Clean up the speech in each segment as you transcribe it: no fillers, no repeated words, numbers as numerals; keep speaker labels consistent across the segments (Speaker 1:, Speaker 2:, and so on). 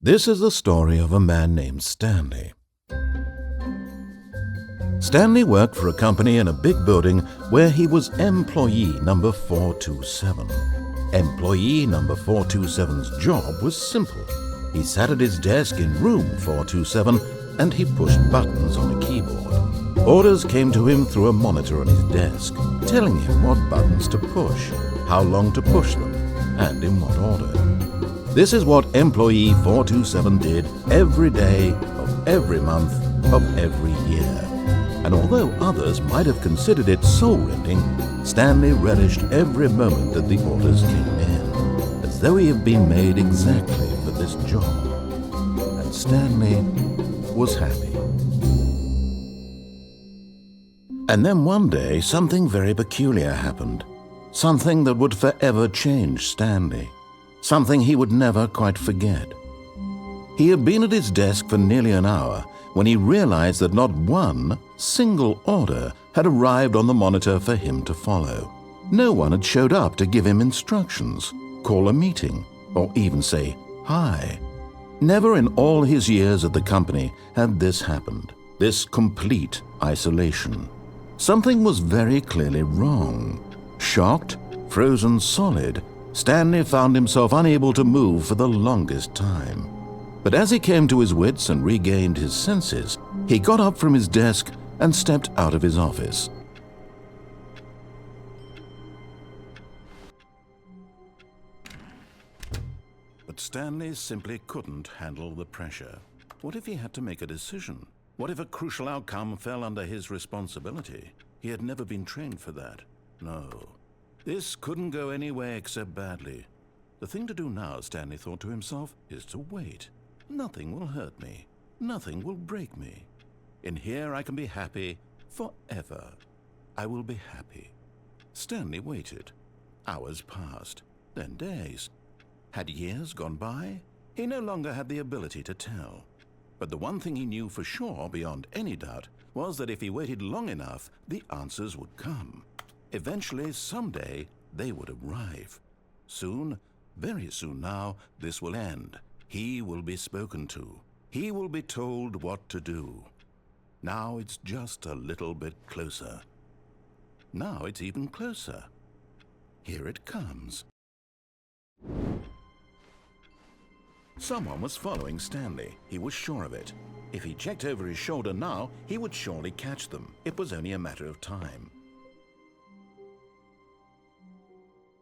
Speaker 1: This is the story of a man named Stanley. Stanley worked for a company in a big building where he was employee number 427. Employee number 427's job was simple. He sat at his desk in room 427 and he pushed buttons on a keyboard. Orders came to him through a monitor on his desk, telling him what buttons to push, how long to push them, and in what order. This is what employee 427 did every day of every month of every year. And although others might have considered it soul-rending, Stanley relished every moment that the orders came in, as though he had been made exactly for this job. And Stanley was happy. And then one day, something very peculiar happened. Something that would forever change Stanley. Something he would never quite forget. He had been at his desk for nearly an hour when he realized that not one single order had arrived on the monitor for him to follow. No one had showed up to give him instructions, call a meeting, or even say hi. Never in all his years at the company had this happened, this complete isolation. Something was very clearly wrong. Shocked, frozen solid, Stanley found himself unable to move for the longest time. But as he came to his wits and regained his senses, he got up from his desk and stepped out of his office. But Stanley simply couldn't handle the pressure. What if he had to make a decision? What if a crucial outcome fell under his responsibility? He had never been trained for that. No. This couldn't go any way except badly. The thing to do now, Stanley thought to himself, is to wait. Nothing will hurt me. Nothing will break me. In here I can be happy forever. I will be happy. Stanley waited. Hours passed, then days. Had years gone by? He no longer had the ability to tell. But the one thing he knew for sure, beyond any doubt, was that if he waited long enough, the answers would come. Eventually, someday, they would arrive. Soon, very soon now, this will end. He will be spoken to. He will be told what to do. Now it's just a little bit closer. Now it's even closer. Here it comes. Someone was following Stanley. He was sure of it. If he checked over his shoulder now, he would surely catch them. It was only a matter of time.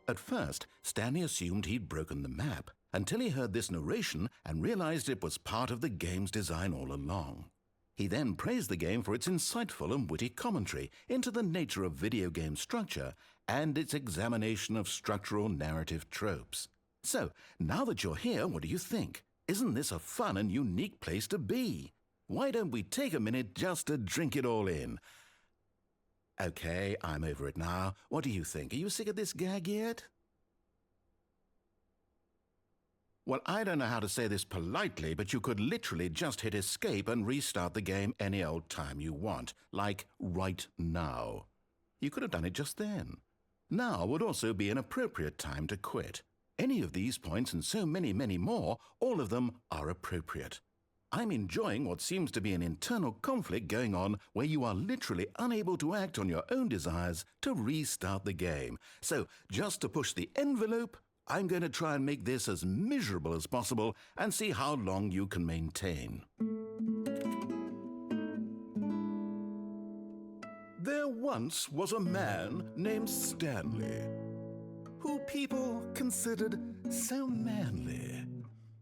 Speaker 1: At first, Stanley assumed he'd broken the map, until he heard this narration and realized it was part of the game's design all along. He then praised the game for its insightful and witty commentary into the nature of video game structure and its examination of structural narrative tropes. So, now that you're here, what do you think? Isn't this a fun and unique place to be? Why don't we take a minute just to drink it all in? Okay, I'm over it now. What do you think? Are you sick of this gag yet? Well, I don't know how to say this politely, but you could literally just hit escape and restart the game any old time you want, like right now. You could have done it just then. Now would also be an appropriate time to quit. Any of these points and so many, many more, all of them are appropriate. I'm enjoying what seems to be an internal conflict going on where you are literally unable to act on your own desires to restart the game. So, just to push the envelope, I'm going to try and make this as miserable as possible and see how long you can maintain. There once was a man named Stanley, who people considered so manly.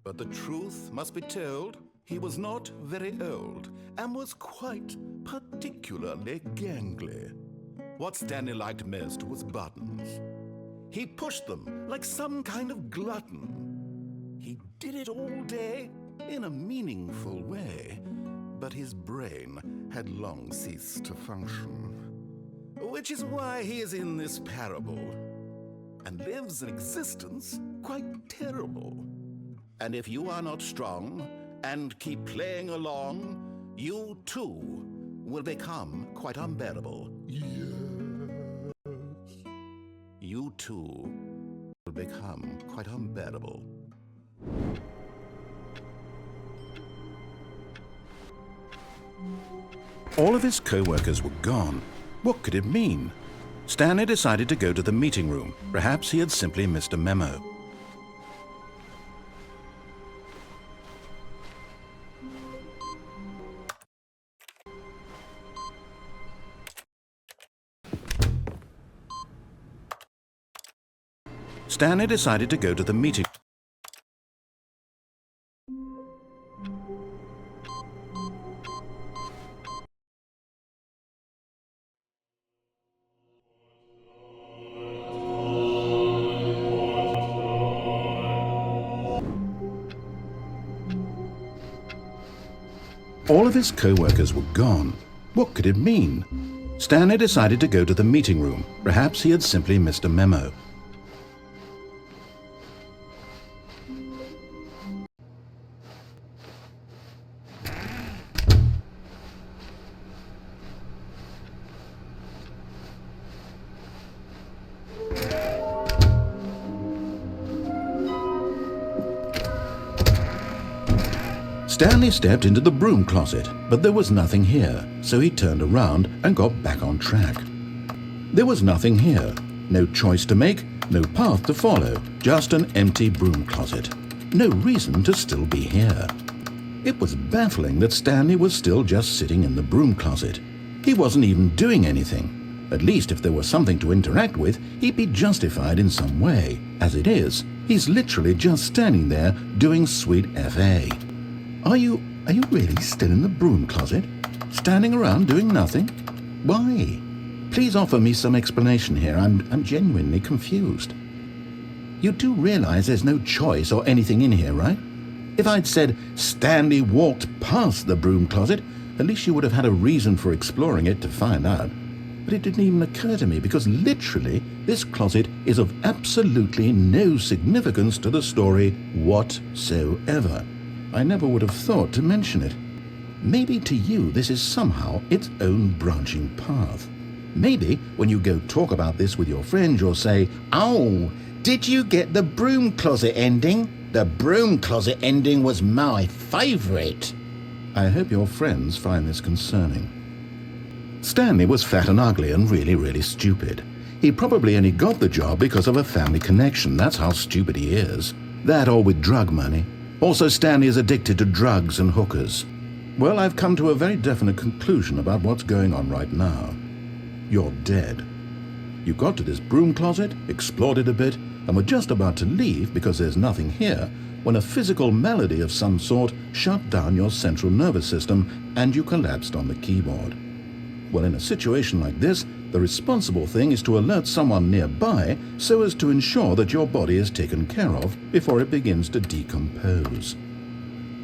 Speaker 1: But the truth must be told, he was not very old and was quite particularly gangly. What Stanley liked most was buttons. He pushed them like some kind of glutton. He did it all day in a meaningful way, but his brain had long ceased to function. Which is why he is in this parable and lives an existence quite terrible. And if you are not strong and keep playing along, you too will become quite unbearable. Yes. You too will become quite unbearable. All of his co-workers were gone. What could it mean? Stanley decided to go to the meeting room. Perhaps he had simply missed a memo. Stanley decided to go to the meeting. All of his co-workers were gone. What could it mean? Stanley decided to go to the meeting room. Perhaps he had simply missed a memo. Stanley stepped into the broom closet, but there was nothing here, so he turned around and got back on track. There was nothing here. No choice to make, no path to follow, just an empty broom closet. No reason to still be here. It was baffling that Stanley was still just sitting in the broom closet. He wasn't even doing anything. At least if there was something to interact with, he'd be justified in some way. As it is, he's literally just standing there doing sweet FA. Are you really still in the broom closet? Standing around doing nothing? Why? Please offer me some explanation here. I'm genuinely confused. You do realize there's no choice or anything in here, right? If I'd said Stanley walked past the broom closet, at least you would have had a reason for exploring it to find out. But it didn't even occur to me because literally this closet is of absolutely no significance to the story whatsoever. I never would have thought to mention it. Maybe to you this is somehow its own branching path. Maybe when you go talk about this with your friends you'll say, "Oh, did you get the broom closet ending? The broom closet ending was my favourite." I hope your friends find this concerning. Stanley was fat and ugly and really stupid. He probably only got the job because of a family connection. That's how stupid he is. That or with drug money. Also, Stanley is addicted to drugs and hookers. Well, I've come to a very definite conclusion about what's going on right now. You're dead. You got to this broom closet, explored it a bit, and were just about to leave because there's nothing here when a physical malady of some sort shut down your central nervous system and you collapsed on the keyboard. Well, in a situation like this, the responsible thing is to alert someone nearby so as to ensure that your body is taken care of before it begins to decompose.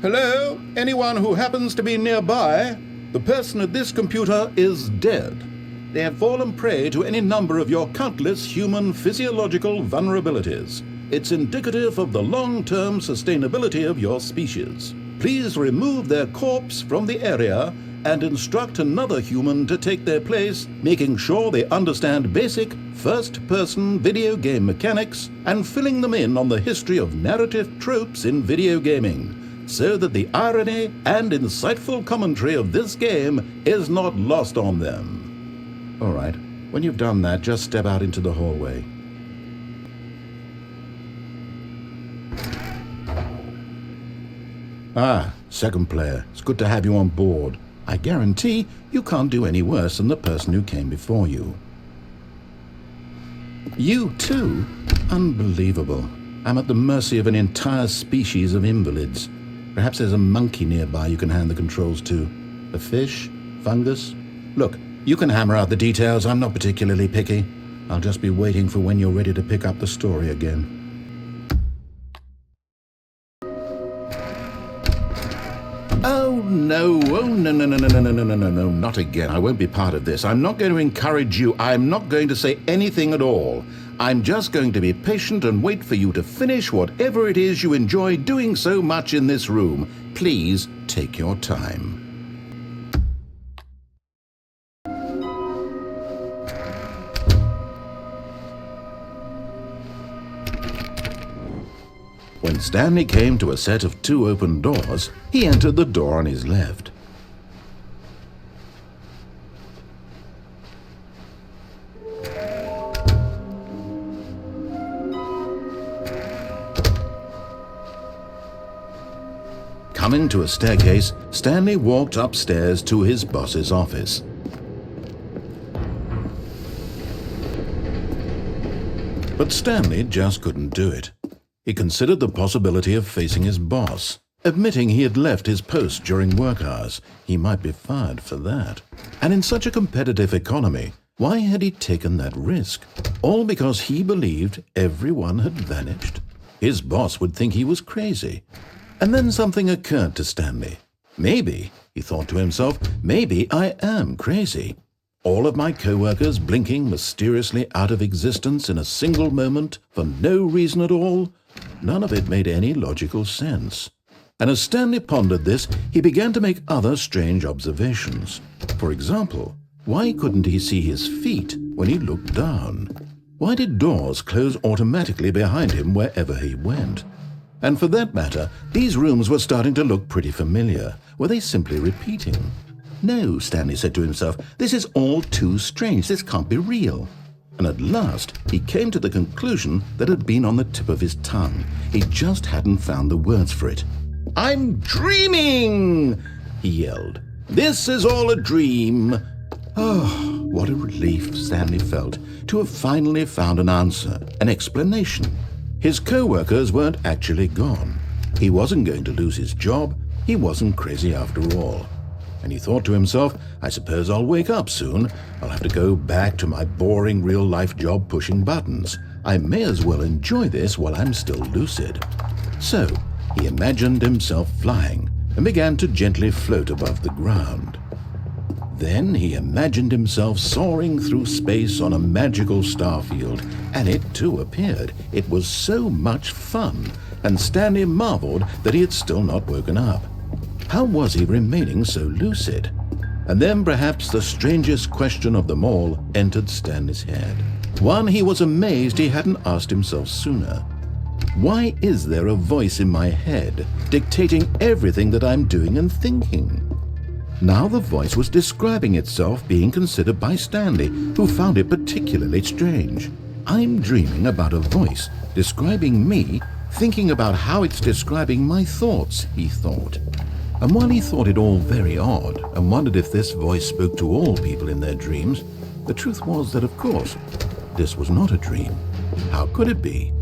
Speaker 1: Hello? Anyone who happens to be nearby? The person at this computer is dead. They have fallen prey to any number of your countless human physiological vulnerabilities. It's indicative of the long-term sustainability of your species. Please remove their corpse from the area and instruct another human to take their place, making sure they understand basic first-person video game mechanics and filling them in on the history of narrative tropes in video gaming, so that the irony and insightful commentary of this game is not lost on them. All right, when you've done that, just step out into the hallway. Ah, second player, it's good to have you on board. I guarantee you can't do any worse than the person who came before you. You too? Unbelievable. I'm at the mercy of an entire species of invalids. Perhaps there's a monkey nearby you can hand the controls to. A fish? Fungus? Look, you can hammer out the details. I'm not particularly picky. I'll just be waiting for when you're ready to pick up the story again. Oh, no, no, not again. I won't be part of this. I'm not going to encourage you. I'm not going to say anything at all. I'm just going to be patient and wait for you to finish whatever it is you enjoy doing so much in this room. Please take your time. When Stanley came to a set of 2 open doors, he entered the door on his left. Coming to a staircase, Stanley walked upstairs to his boss's office. But Stanley just couldn't do it. He considered the possibility of facing his boss. Admitting he had left his post during work hours, he might be fired for that. And in such a competitive economy, why had he taken that risk? All because he believed everyone had vanished? His boss would think he was crazy. And then something occurred to Stanley. Maybe, he thought to himself, maybe I am crazy. All of my co-workers blinking mysteriously out of existence in a single moment for no reason at all? None of it made any logical sense. And as Stanley pondered this, he began to make other strange observations. For example, why couldn't he see his feet when he looked down? Why did doors close automatically behind him wherever he went? And for that matter, these rooms were starting to look pretty familiar. Were they simply repeating? No, Stanley said to himself, this is all too strange. This can't be real. And at last, he came to the conclusion that had been on the tip of his tongue. He just hadn't found the words for it. "I'm dreaming!" he yelled. "This is all a dream." Oh, what a relief Stanley felt to have finally found an answer, an explanation. His co-workers weren't actually gone. He wasn't going to lose his job. He wasn't crazy after all. And he thought to himself, I suppose I'll wake up soon. I'll have to go back to my boring real-life job pushing buttons. I may as well enjoy this while I'm still lucid. So, he imagined himself flying and began to gently float above the ground. Then he imagined himself soaring through space on a magical starfield, and it too appeared. It was so much fun, and Stanley marveled that he had still not woken up. How was he remaining so lucid? And then perhaps the strangest question of them all entered Stanley's head. One he was amazed he hadn't asked himself sooner. Why is there a voice in my head dictating everything that I'm doing and thinking? Now the voice was describing itself being considered by Stanley, who found it particularly strange. I'm dreaming about a voice describing me, thinking about how it's describing my thoughts, he thought. And while he thought it all very odd and wondered if this voice spoke to all people in their dreams, the truth was that, of course, this was not a dream. How could it be?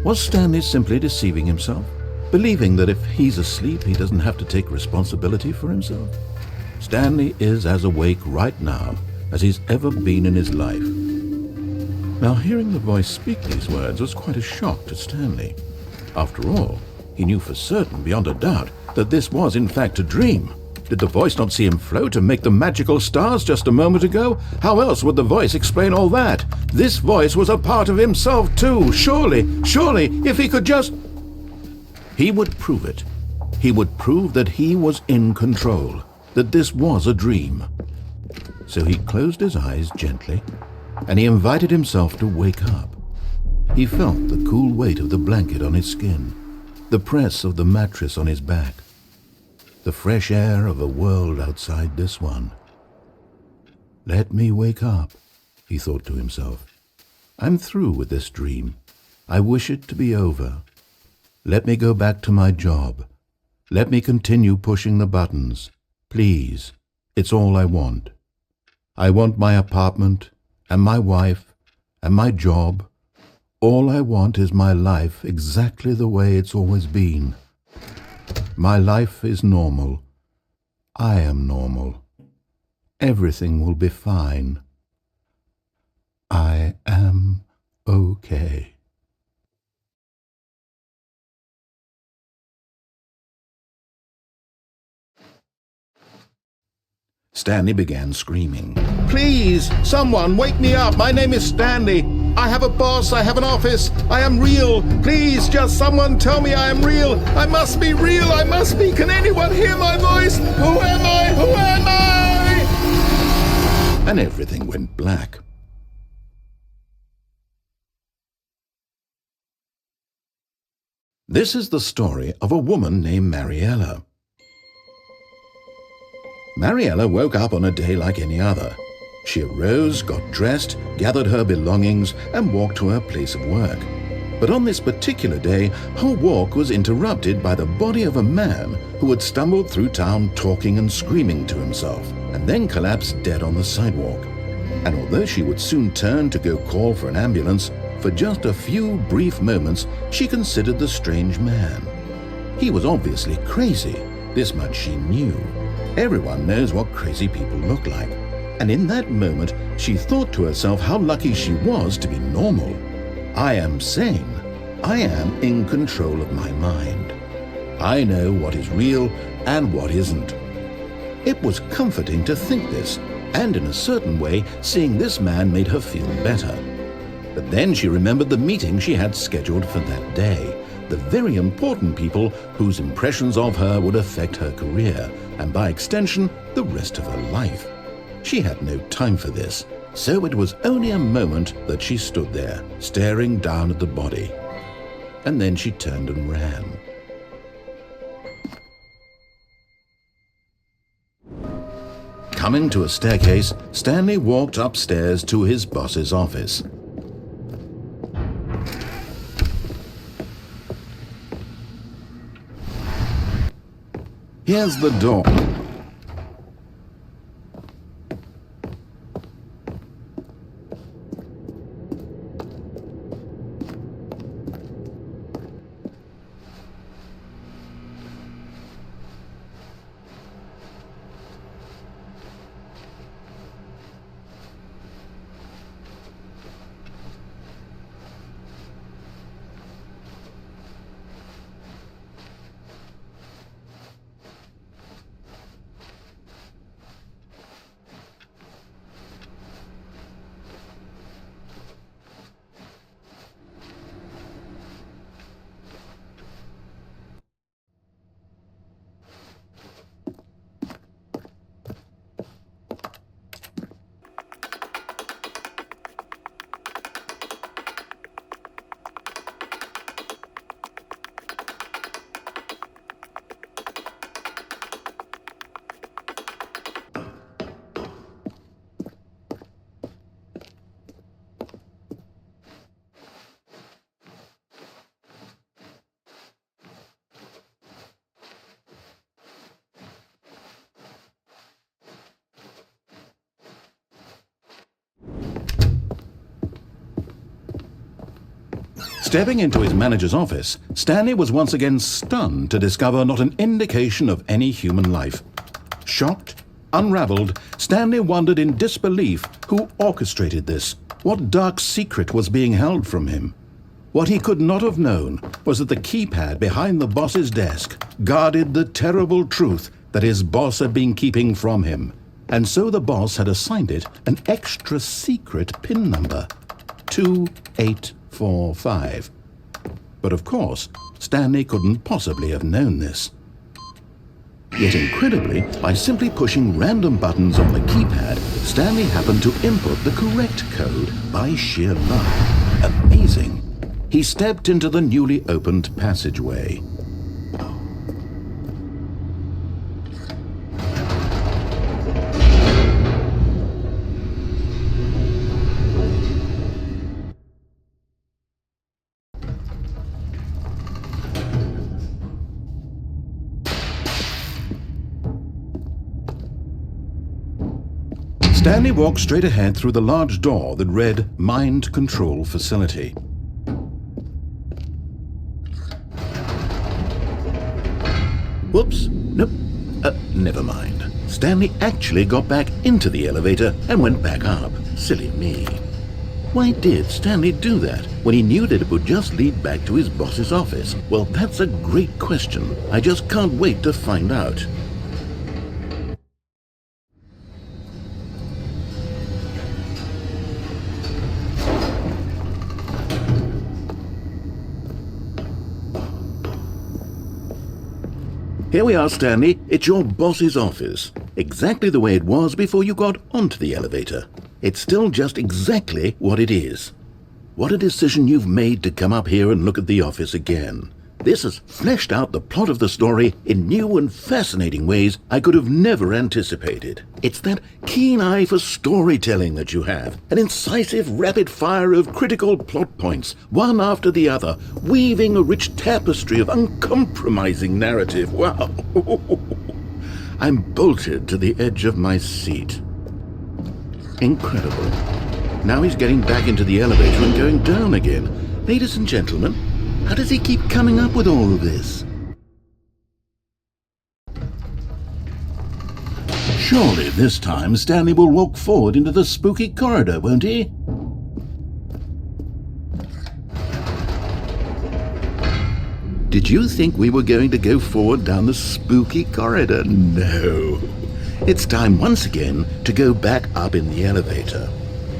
Speaker 1: Was Stanley simply deceiving himself, believing that if he's asleep, he doesn't have to take responsibility for himself? Stanley is as awake right now as he's ever been in his life. Now, hearing the voice speak these words was quite a shock to Stanley. After all, he knew for certain, beyond a doubt, that this was in fact a dream. Did the voice not see him float and make the magical stars just a moment ago? How else would the voice explain all that? This voice was a part of himself too. Surely, if he could just... He would prove it. He would prove that he was in control, that this was a dream. So he closed his eyes gently, and he invited himself to wake up. He felt the cool weight of the blanket on his skin, the press of the mattress on his back, the fresh air of a world outside this one. Let me wake up, he thought to himself. I'm through with this dream. I wish it to be over. Let me go back to my job. Let me continue pushing the buttons. Please, it's all I want. I want my apartment and my wife and my job. All I want is my life exactly the way it's always been. My life is normal. I am normal. Everything will be fine. I am okay. Stanley began screaming. Please, someone, wake me up. My name is Stanley. I have a boss. I have an office. I am real. Please, just someone tell me I am real. I must be real. I must be. Can anyone hear my voice? Who am I? Who am I? And everything went black. This is the story of a woman named Mariella. Mariella woke up on a day like any other. She arose, got dressed, gathered her belongings, and walked to her place of work. But on this particular day, her walk was interrupted by the body of a man who had stumbled through town talking and screaming to himself, and then collapsed dead on the sidewalk. And although she would soon turn to go call for an ambulance, for just a few brief moments she considered the strange man. He was obviously crazy, this much she knew. Everyone knows what crazy people look like. And in that moment, she thought to herself how lucky she was to be normal. I am sane. I am in control of my mind. I know what is real and what isn't. It was comforting to think this, and in a certain way, seeing this man made her feel better. But then she remembered the meeting she had scheduled for that day, the very important people whose impressions of her would affect her career, and by extension, the rest of her life. She had no time for this, so it was only a moment that she stood there, staring down at the body. And then she turned and ran. Coming to a staircase, Stanley walked upstairs to his boss's office. Here's the door. Stepping into his manager's office, Stanley was once again stunned to discover not an indication of any human life. Shocked, unraveled, Stanley wondered in disbelief who orchestrated this, what dark secret was being held from him. What he could not have known was that the keypad behind the boss's desk guarded the terrible truth that his boss had been keeping from him, and so the boss had assigned it an extra secret PIN number, 2845. But of course, Stanley couldn't possibly have known this. Yet incredibly, by simply pushing random buttons on the keypad, Stanley happened to input the correct code by sheer luck. Amazing. He stepped into the newly opened passageway. Stanley walked straight ahead through the large door that read Mind Control Facility. Whoops, nope, never mind. Stanley actually got back into the elevator and went back up. Silly me. Why did Stanley do that when he knew that it would just lead back to his boss's office? Well, that's a great question. I just can't wait to find out. Here we are, Stanley. It's your boss's office. Exactly the way it was before you got onto the elevator. It's still just exactly what it is. What a decision you've made to come up here and look at the office again. This has fleshed out the plot of the story in new and fascinating ways I could have never anticipated. It's that keen eye for storytelling that you have, an incisive rapid fire of critical plot points, one after the other, weaving a rich tapestry of uncompromising narrative. Wow! I'm bolted to the edge of my seat. Incredible. Now he's getting back into the elevator and going down again. Ladies and gentlemen, how does he keep coming up with all of this? Surely this time Stanley will walk forward into the spooky corridor, won't he? Did you think we were going to go forward down the spooky corridor? No. It's time once again to go back up in the elevator.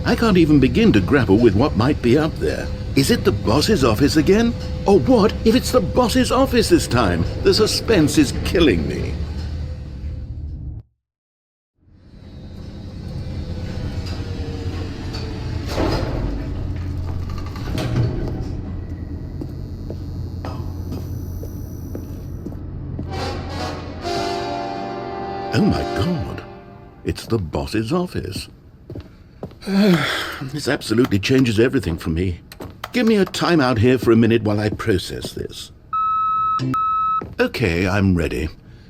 Speaker 1: I can't even begin to grapple with what might be up there. Is it the boss's office again? Or what if it's the boss's office this time? The suspense is killing me. Oh my God, it's the boss's office. This absolutely changes everything for me. Give me a time out here for a minute while I process this. Okay, I'm ready.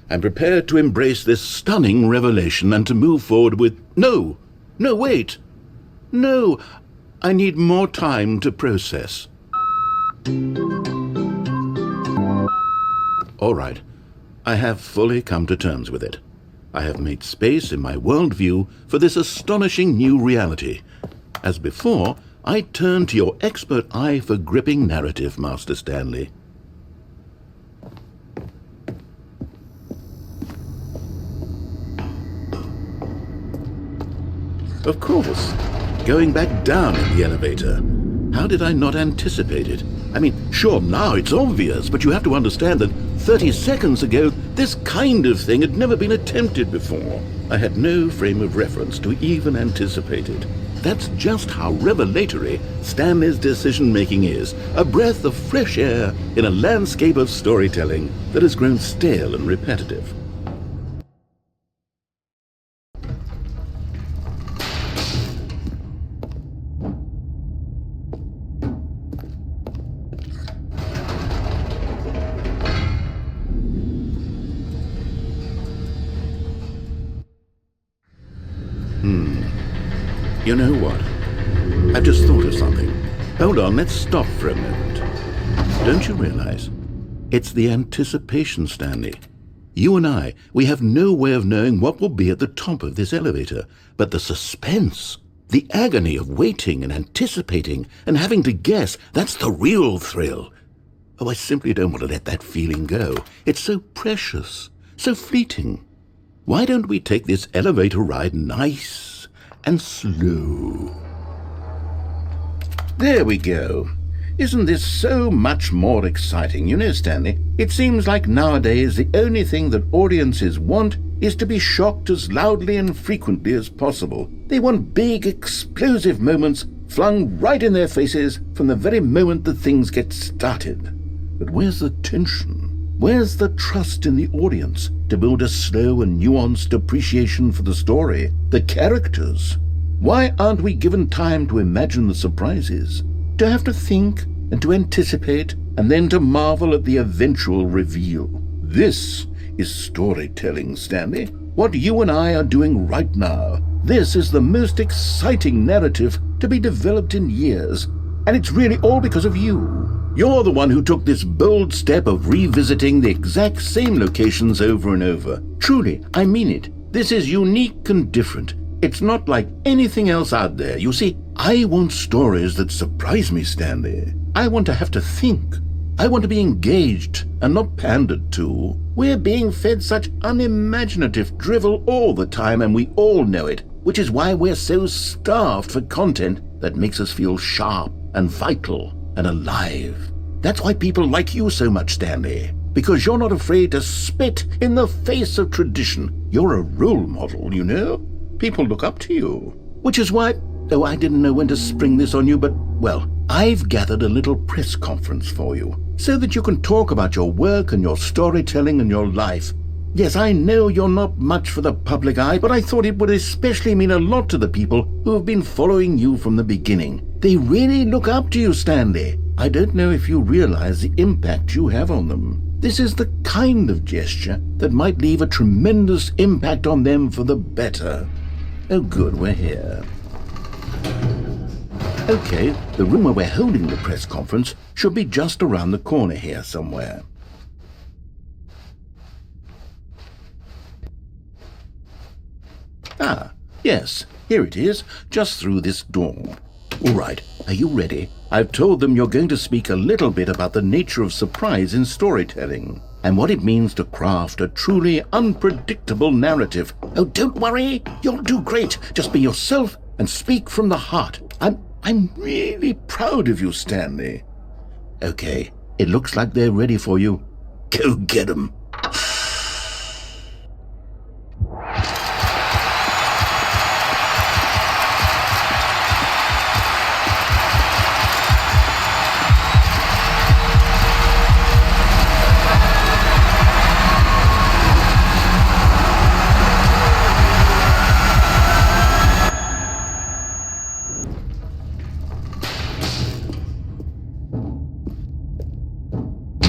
Speaker 1: I'm prepared to embrace this stunning revelation and to move forward with... No, wait. No, I need more time to process. All right, I have fully come to terms with it. I have made space in my worldview for this astonishing new reality. As before, I turn to your expert eye for gripping narrative, Master Stanley. Of course, going back down in the elevator. How did I not anticipate it? I mean, sure, now it's obvious, but you have to understand that 30 seconds ago, this kind of thing had never been attempted before. I had no frame of reference to even anticipate it. That's just how revelatory Stanley's decision-making is, a breath of fresh air in a landscape of storytelling that has grown stale and repetitive. You know what? I've just thought of something. Hold on, let's stop for a moment. Don't you realize? It's the anticipation, Stanley. You and I, we have no way of knowing what will be at the top of this elevator, but the suspense, the agony of waiting and anticipating and having to guess, that's the real thrill. Oh, I simply don't want to let that feeling go. It's so precious, so fleeting. Why don't we take this elevator ride nice and slow? There we go. Isn't this so much more exciting? You know, Stanley, it seems like nowadays the only thing that audiences want is to be shocked as loudly and frequently as possible. They want big, explosive moments flung right in their faces from the very moment that things get started. But where's the tension? Where's the trust in the audience to build a slow and nuanced appreciation for the story, the characters? Why aren't we given time to imagine the surprises, to have to think and to anticipate, and then to marvel at the eventual reveal? This is storytelling, Stanley. What you and I are doing right now. This is the most exciting narrative to be developed in years, and it's really all because of you. You're the one who took this bold step of revisiting the exact same locations over and over. Truly, I mean it. This is unique and different. It's not like anything else out there. You see, I want stories that surprise me, Stanley. I want to have to think. I want to be engaged and not pandered to. We're being fed such unimaginative drivel all the time, and we all know it, which is why we're so starved for content that makes us feel sharp and vital and alive. That's why people like you so much, Stanley, because you're not afraid to spit in the face of tradition. You're a role model, you know? People look up to you. Which is why, though I didn't know when to spring this on you, but, well, I've gathered a little press conference for you, so that you can talk about your work and your storytelling and your life. Yes, I know you're not much for the public eye, but I thought it would especially mean a lot to the people who have been following you from the beginning. They really look up to you, Stanley. I don't know if you realize the impact you have on them. This is the kind of gesture that might leave a tremendous impact on them for the better. Oh good, we're here. Okay, the room where we're holding the press conference should be just around the corner here somewhere. Ah, yes, here it is, just through this door. All right, are you ready? I've told them you're going to speak a little bit about the nature of surprise in storytelling and what it means to craft a truly unpredictable narrative. Oh, don't worry, you'll do great. Just be yourself and speak from the heart. I'm really proud of you, Stanley. Okay, it looks like they're ready for you. Go get 'em.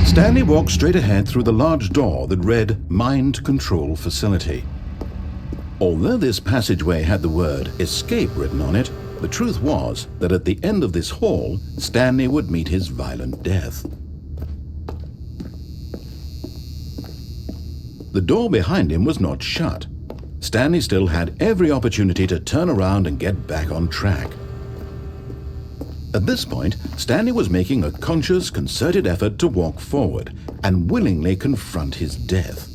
Speaker 1: Stanley walked straight ahead through the large door that read Mind Control Facility. Although this passageway had the word Escape written on it, the truth was that at the end of this hall, Stanley would meet his violent death. The door behind him was not shut. Stanley still had every opportunity to turn around and get back on track. At this point, Stanley was making a conscious, concerted effort to walk forward and willingly confront his death.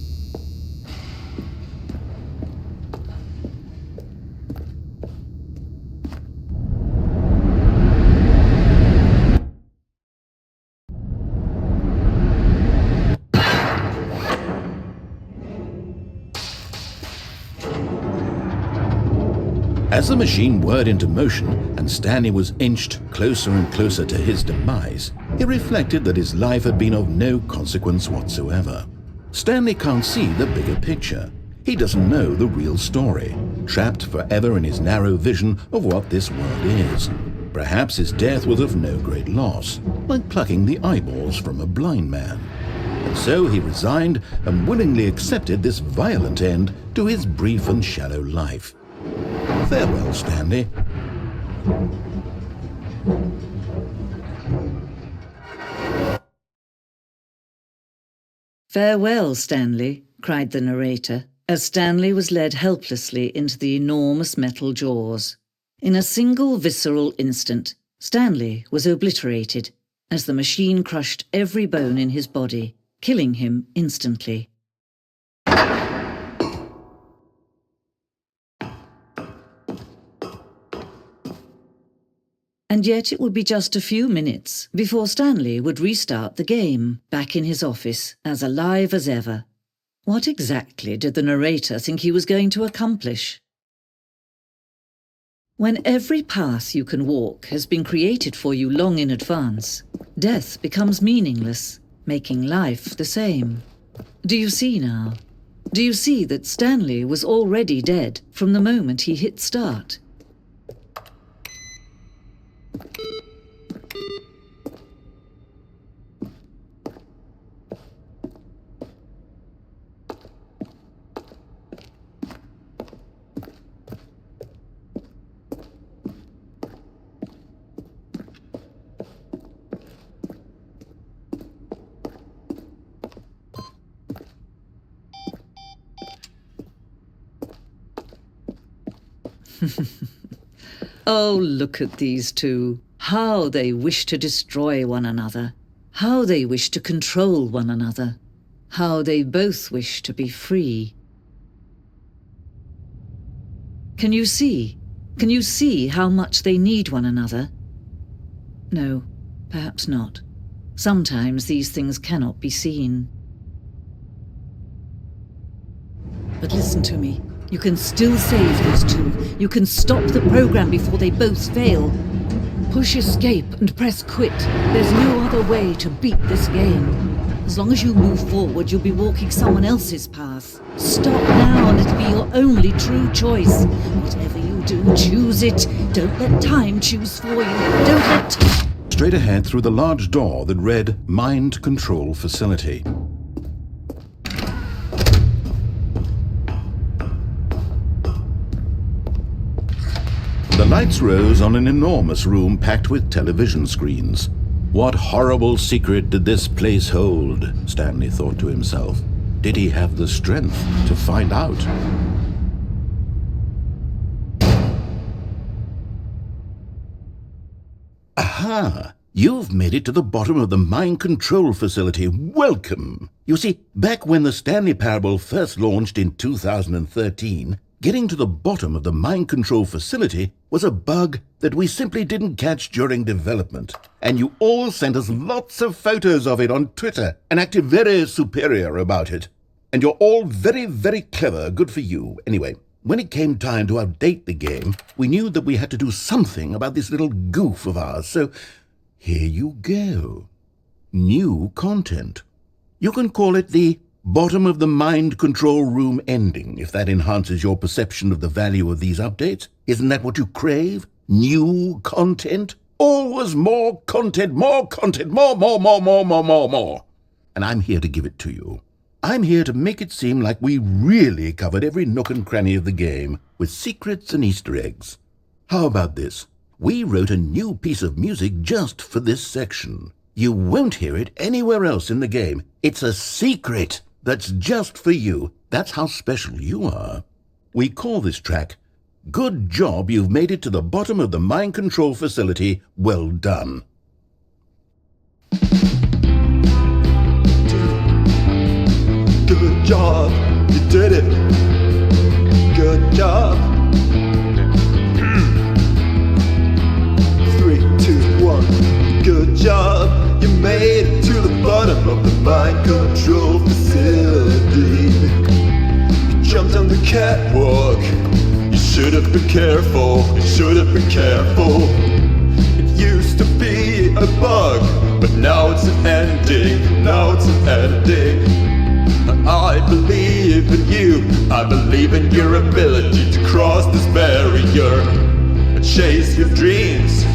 Speaker 1: As the machine whirred into motion and Stanley was inched closer and closer to his demise, he reflected that his life had been of no consequence whatsoever. Stanley can't see the bigger picture. He doesn't know the real story, trapped forever in his narrow vision of what this world is. Perhaps his death was of no great loss, like plucking the eyeballs from a blind man. And so he resigned and willingly accepted this violent end to his brief and shallow life. Farewell, Stanley.
Speaker 2: Farewell, Stanley, cried the narrator, as Stanley was led helplessly into the enormous metal jaws. In a single visceral instant, Stanley was obliterated, as the machine crushed every bone in his body, killing him instantly. And yet it would be just a few minutes before Stanley would restart the game, back in his office, as alive as ever. What exactly did the narrator think he was going to accomplish? When every path you can walk has been created for you long in advance, death becomes meaningless, making life the same. Do you see now? Do you see that Stanley was already dead from the moment he hit start? Oh, look at these two. How they wish to destroy one another. How they wish to control one another. How they both wish to be free. Can you see? Can you see how much they need one another? No, perhaps not. Sometimes these things cannot be seen. But listen to me. You can still save these two. You can stop the program before they both fail. Push escape and press quit. There's no other way to beat this game. As long as you move forward, you'll be walking someone else's path. Stop now and it'll be your only true choice. Whatever you do, choose it. Don't let time choose for you. Don't let...
Speaker 1: Straight ahead through the large door that read Mind Control Facility. The lights rose on an enormous room packed with television screens. What horrible secret did this place hold? Stanley thought to himself. Did he have the strength to find out? Aha! You've made it to the bottom of the mind control facility. Welcome! You see, back when the Stanley Parable first launched in 2013, getting to the bottom of the mind control facility was a bug that we simply didn't catch during development. And you all sent us lots of photos of it on Twitter and acted very superior about it. And you're all very, very clever. Good for you. Anyway, when it came time to update the game, we knew that we had to do something about this little goof of ours. So here you go. New content. You can call it the bottom of the mind control room ending, if that enhances your perception of the value of these updates. Isn't that what you crave? New content? Always more content, more, more. And I'm here to give it to you. I'm here to make it seem like we really covered every nook and cranny of the game, with secrets and Easter eggs. How about this? We wrote a new piece of music just for this section. You won't hear it anywhere else in the game. It's a secret that's just for you. That's how special you are. We call this track, Good Job You've Made It to the Bottom of the Mind Control Facility. Well done.
Speaker 3: Good job, you did it. Good job. 3, 2, 1. Good job, you made it to the bottom of the mind control facility. You jumped on the catwalk. You should have been careful. You should have been careful. It used to be a bug, but now it's an ending. Now it's an ending. I believe in you. I believe in your ability to cross this barrier and chase your dreams.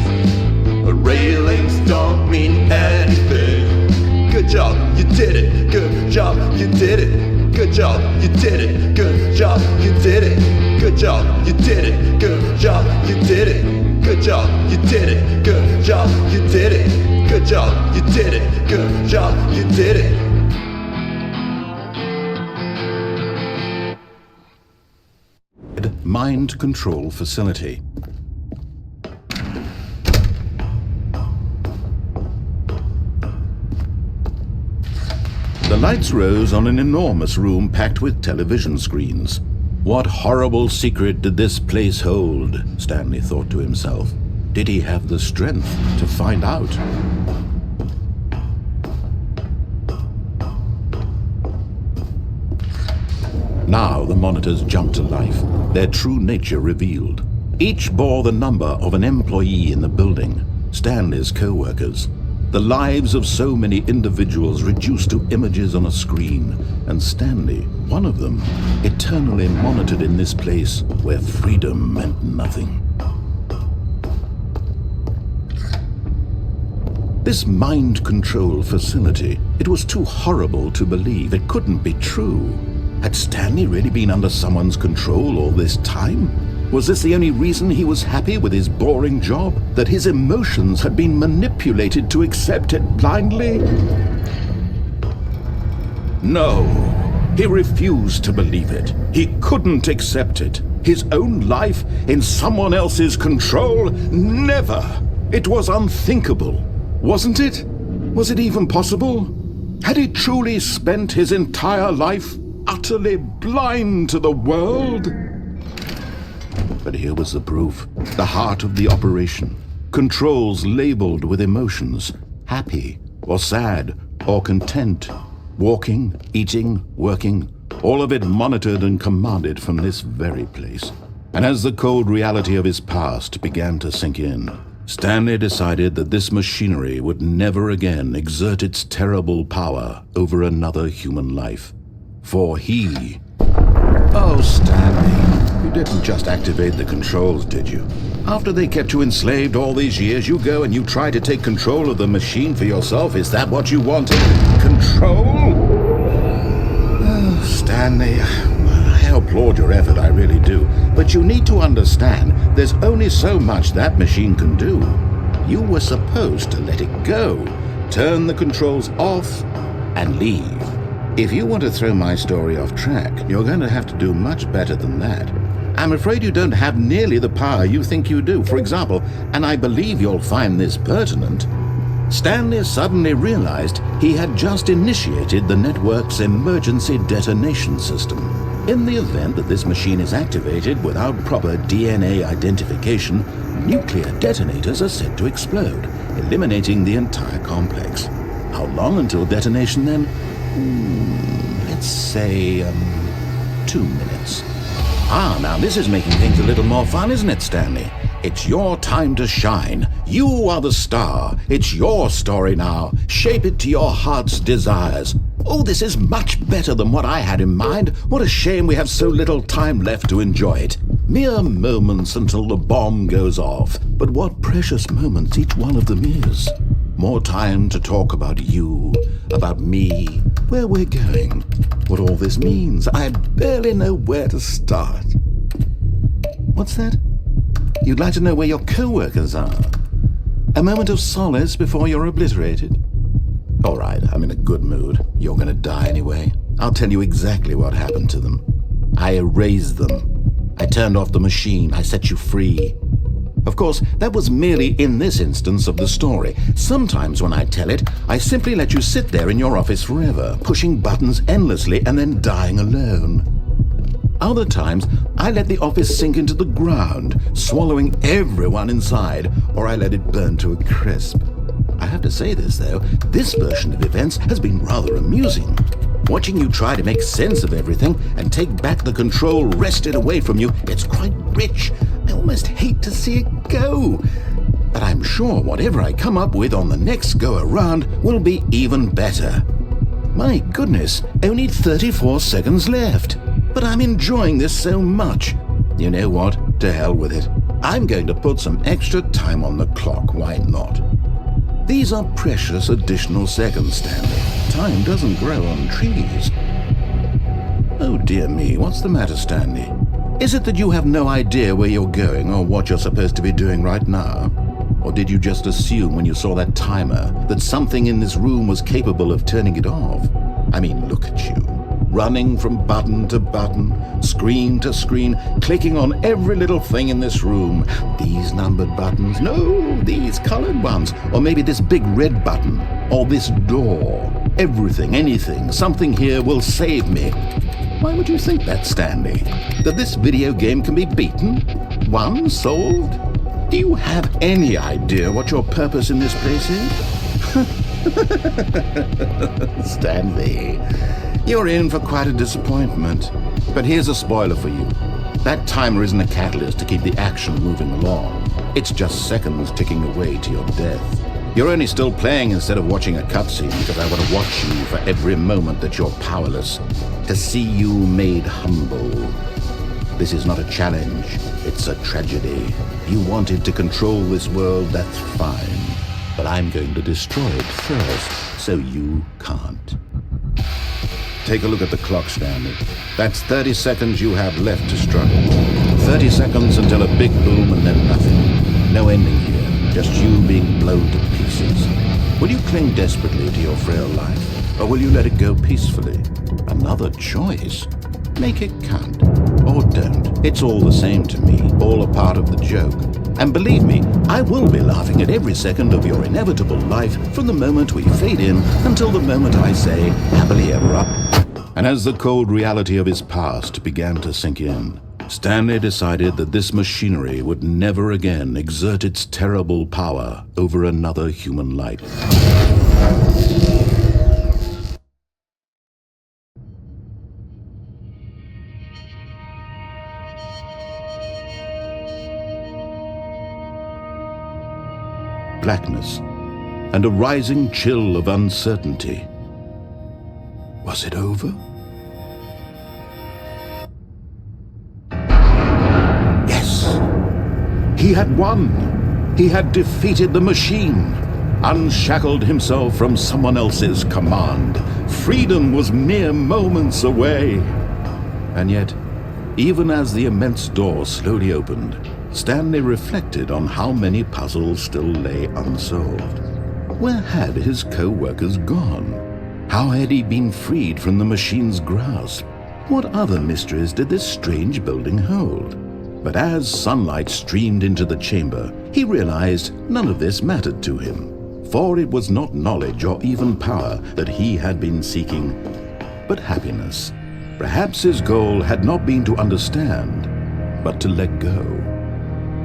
Speaker 3: Railings don't mean anything. Good job, you did it. Good job, you did it. Good job, you did it. Good job, you did it. Good job, you did it. Good job, you did it. Good job, you did it. Good job, you did it. Good job, you did it. Good job, you did it.
Speaker 1: Mind Control Facility. The lights rose on an enormous room packed with television screens. What horrible secret did this place hold? Stanley thought to himself. Did he have the strength to find out? Now the monitors jumped to life, their true nature revealed. Each bore the number of an employee in the building, Stanley's co-workers. The lives of so many individuals reduced to images on a screen, and Stanley, one of them, eternally monitored in this place where freedom meant nothing. This mind control facility, it was too horrible to believe. It couldn't be true. Had Stanley really been under someone's control all this time? Was this the only reason he was happy with his boring job? That his emotions had been manipulated to accept it blindly? No, he refused to believe it. He couldn't accept it. His own life in someone else's control? Never! It was unthinkable, wasn't it? Was it even possible? Had he truly spent his entire life utterly blind to the world? But here was the proof, the heart of the operation. Controls labeled with emotions, happy or sad or content. Walking, eating, working, all of it monitored and commanded from this very place. And as the cold reality of his past began to sink in, Stanley decided that this machinery would never again exert its terrible power over another human life. For he... Oh, Stanley, you didn't just activate the controls, did you? After they kept you enslaved all these years, you go and you try to take control of the machine for yourself? Is that what you wanted? Control? Oh, Stanley, I applaud your effort, I really do. But you need to understand, there's only so much that machine can do. You were supposed to let it go, turn the controls off, and leave. If you want to throw my story off track, you're going to have to do much better than that. I'm afraid you don't have nearly the power you think you do. For example, and I believe you'll find this pertinent, Stanley suddenly realized he had just initiated the network's emergency detonation system. In the event that this machine is activated without proper DNA identification, nuclear detonators are set to explode, eliminating the entire complex. How long until detonation then? Let's say, 2 minutes. Ah, now this is making things a little more fun, isn't it, Stanley? It's your time to shine. You are the star. It's your story now. Shape it to your heart's desires. Oh, this is much better than what I had in mind. What a shame we have so little time left to enjoy it. Mere moments until the bomb goes off. But what precious moments each one of them is. More time to talk about you, about me, where we're going, what all this means. I barely know where to start. What's that? You'd like to know where your co-workers are? A moment of solace before you're obliterated? All right, I'm in a good mood. You're gonna die anyway. I'll tell you exactly what happened to them. I erased them. I turned off the machine. I set you free. Of course, that was merely in this instance of the story. Sometimes when I tell it, I simply let you sit there in your office forever, pushing buttons endlessly and then dying alone. Other times, I let the office sink into the ground, swallowing everyone inside, or I let it burn to a crisp. I have to say this, though, this version of events has been rather amusing. Watching you try to make sense of everything and take back the control wrested away from you, it's quite rich. I almost hate to see it go. But I'm sure whatever I come up with on the next go-around will be even better. My goodness, only 34 seconds left. But I'm enjoying this so much. You know what? To hell with it. I'm going to put some extra time on the clock, why not? These are precious additional seconds, Stanley. Time doesn't grow on trees. Oh dear me, what's the matter, Stanley? Is it that you have no idea where you're going or what you're supposed to be doing right now? Or did you just assume when you saw that timer that something in this room was capable of turning it off? I mean, look at you. Running from button to button, screen to screen, clicking on every little thing in this room. These numbered buttons, no, these colored ones, or maybe this big red button, or this door. Everything, anything, something here will save me. Why would you think that, Stanley? That this video game can be beaten? Won? Solved? Do you have any idea what your purpose in this place is? Stanley, you're in for quite a disappointment. But here's a spoiler for you. That timer isn't a catalyst to keep the action moving along. It's just seconds ticking away to your death. You're only still playing instead of watching a cutscene because I want to watch you for every moment that you're powerless, to see you made humble. This is not a challenge, it's a tragedy. You wanted to control this world, that's fine. But I'm going to destroy it first, so you can't. Take a look at the clock, Stanley. That's 30 seconds you have left to struggle. 30 seconds until a big boom and then nothing. No ending here, just you being blown to pieces. Will you cling desperately to your frail life, or will you let it go peacefully? Another choice. Make it count. Or don't. It's all the same to me, all a part of the joke. And believe me, I will be laughing at every second of your inevitable life from the moment we fade in until the moment I say, happily ever after. And as the cold reality of his past began to sink in, Stanley decided that this machinery would never again exert its terrible power over another human life. blackness and a rising chill of uncertainty. Was it over? Yes! He had won! He had defeated the machine, unshackled himself from someone else's command. Freedom was mere moments away. And yet, even as the immense door slowly opened, Stanley reflected on how many puzzles still lay unsolved. Where had his co-workers gone? How had he been freed from the machine's grasp? What other mysteries did this strange building hold? But as sunlight streamed into the chamber, he realized none of this mattered to him, for it was not knowledge or even power that he had been seeking, but happiness. Perhaps his goal had not been to understand, but to let go.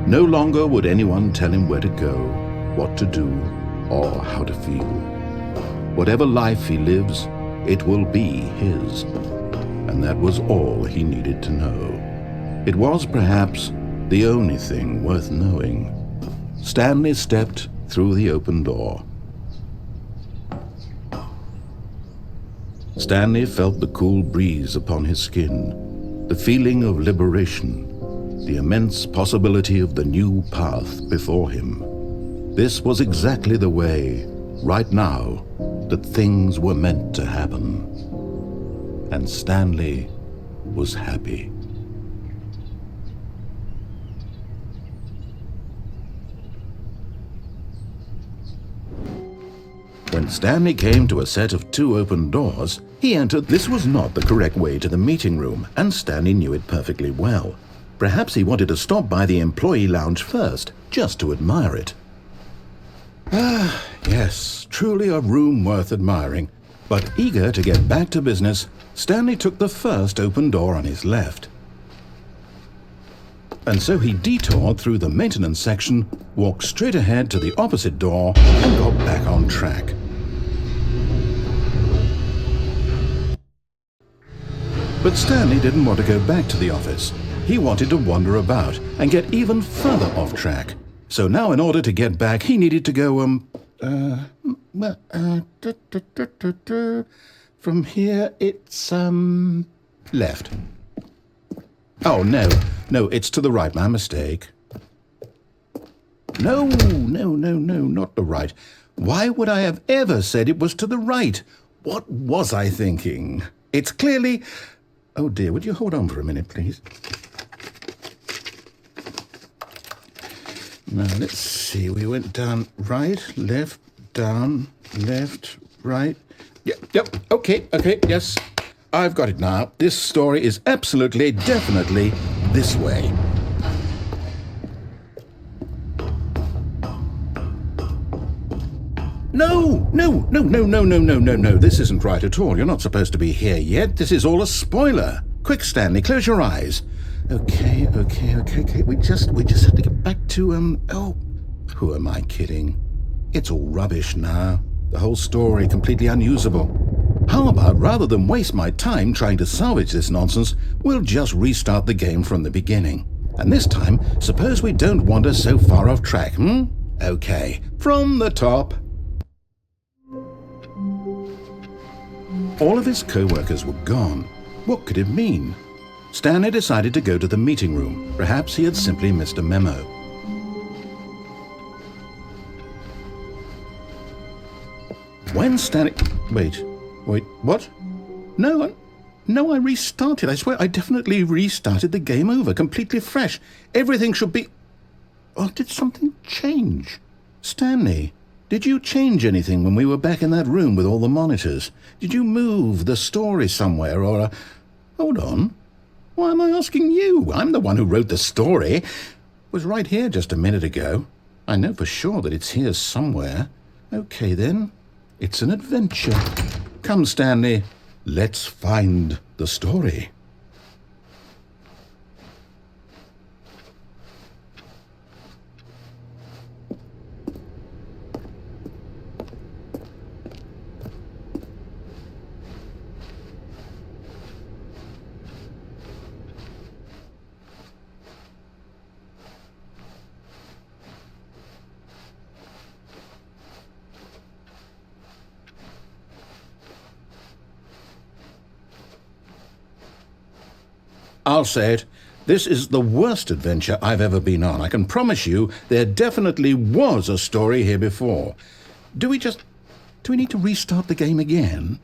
Speaker 1: No longer would anyone tell him where to go, what to do, or how to feel. Whatever life he lives, it will be his. And that was all he needed to know. It was perhaps the only thing worth knowing. Stanley stepped through the open door. Stanley felt the cool breeze upon his skin, the feeling of liberation, the immense possibility of the new path before him. This was exactly the way, right now, that things were meant to happen. And Stanley was happy. When Stanley came to a set of 2 open doors, he entered. This was not the correct way to the meeting room, and Stanley knew it perfectly well. Perhaps he wanted to stop by the employee lounge first, just to admire it. Ah, yes, truly a room worth admiring. But eager to get back to business, Stanley took the first open door on his left. And so he detoured through the maintenance section, walked straight ahead to the opposite door, and got back on track. But Stanley didn't want to go back to the office. He wanted to wander about and get even further off track. So now in order to get back, he needed to go, from here it's, left. Oh, no, it's to the right, my mistake. No, not the right. Why would I have ever said it was to the right? What was I thinking? It's clearly... Oh dear, would you hold on for a minute, please? Now, let's see, we went down right, left, down, left, right. Yep, okay, yes. I've got it now. This story is absolutely, definitely this way. No. This isn't right at all. You're not supposed to be here yet. This is all a spoiler. Quick, Stanley, close your eyes. Okay. We just have to get back to, oh, who am I kidding? It's all rubbish now. The whole story completely unusable. How about, rather than waste my time trying to salvage this nonsense, we'll just restart the game from the beginning. And this time, suppose we don't wander so far off track, Okay, from the top. All of his co-workers were gone. What could it mean? Stanley decided to go to the meeting room. Perhaps he had simply missed a memo. When Stanley... Wait, what? No, I restarted. I swear I definitely restarted the game over, completely fresh. Everything should be... Oh, did something change? Stanley, did you change anything when we were back in that room with all the monitors? Did you move the story somewhere or... Hold on. Why am I asking you? I'm the one who wrote the story. It was right here just a minute ago. I know for sure that it's here somewhere. Okay, then. It's an adventure. Come, Stanley. Let's find the story. I'll say it. This is the worst adventure I've ever been on. I can promise you there definitely was a story here before. Do we need to restart the game again?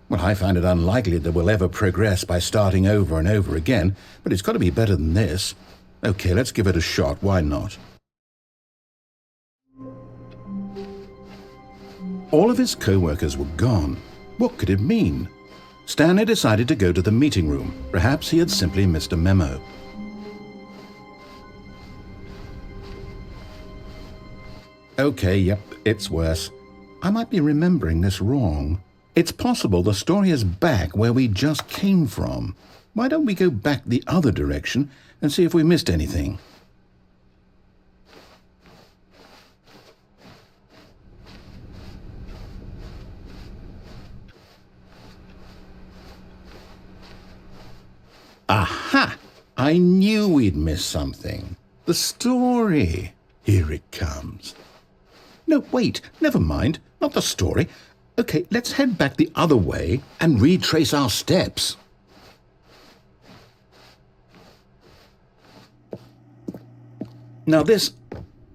Speaker 1: Well, I find it unlikely that we'll ever progress by starting over and over again, but it's got to be better than this. Okay, let's give it a shot. Why not? All of his co-workers were gone. What could it mean? Stanley decided to go to the meeting room. Perhaps he had simply missed a memo. Okay, yep, it's worse. I might be remembering this wrong. It's possible the story is back where we just came from. Why don't we go back the other direction and see if we missed anything? Aha! I knew we'd missed something. The story. Here it comes. No, wait, never mind. Not the story. Okay, let's head back the other way and retrace our steps. Now this...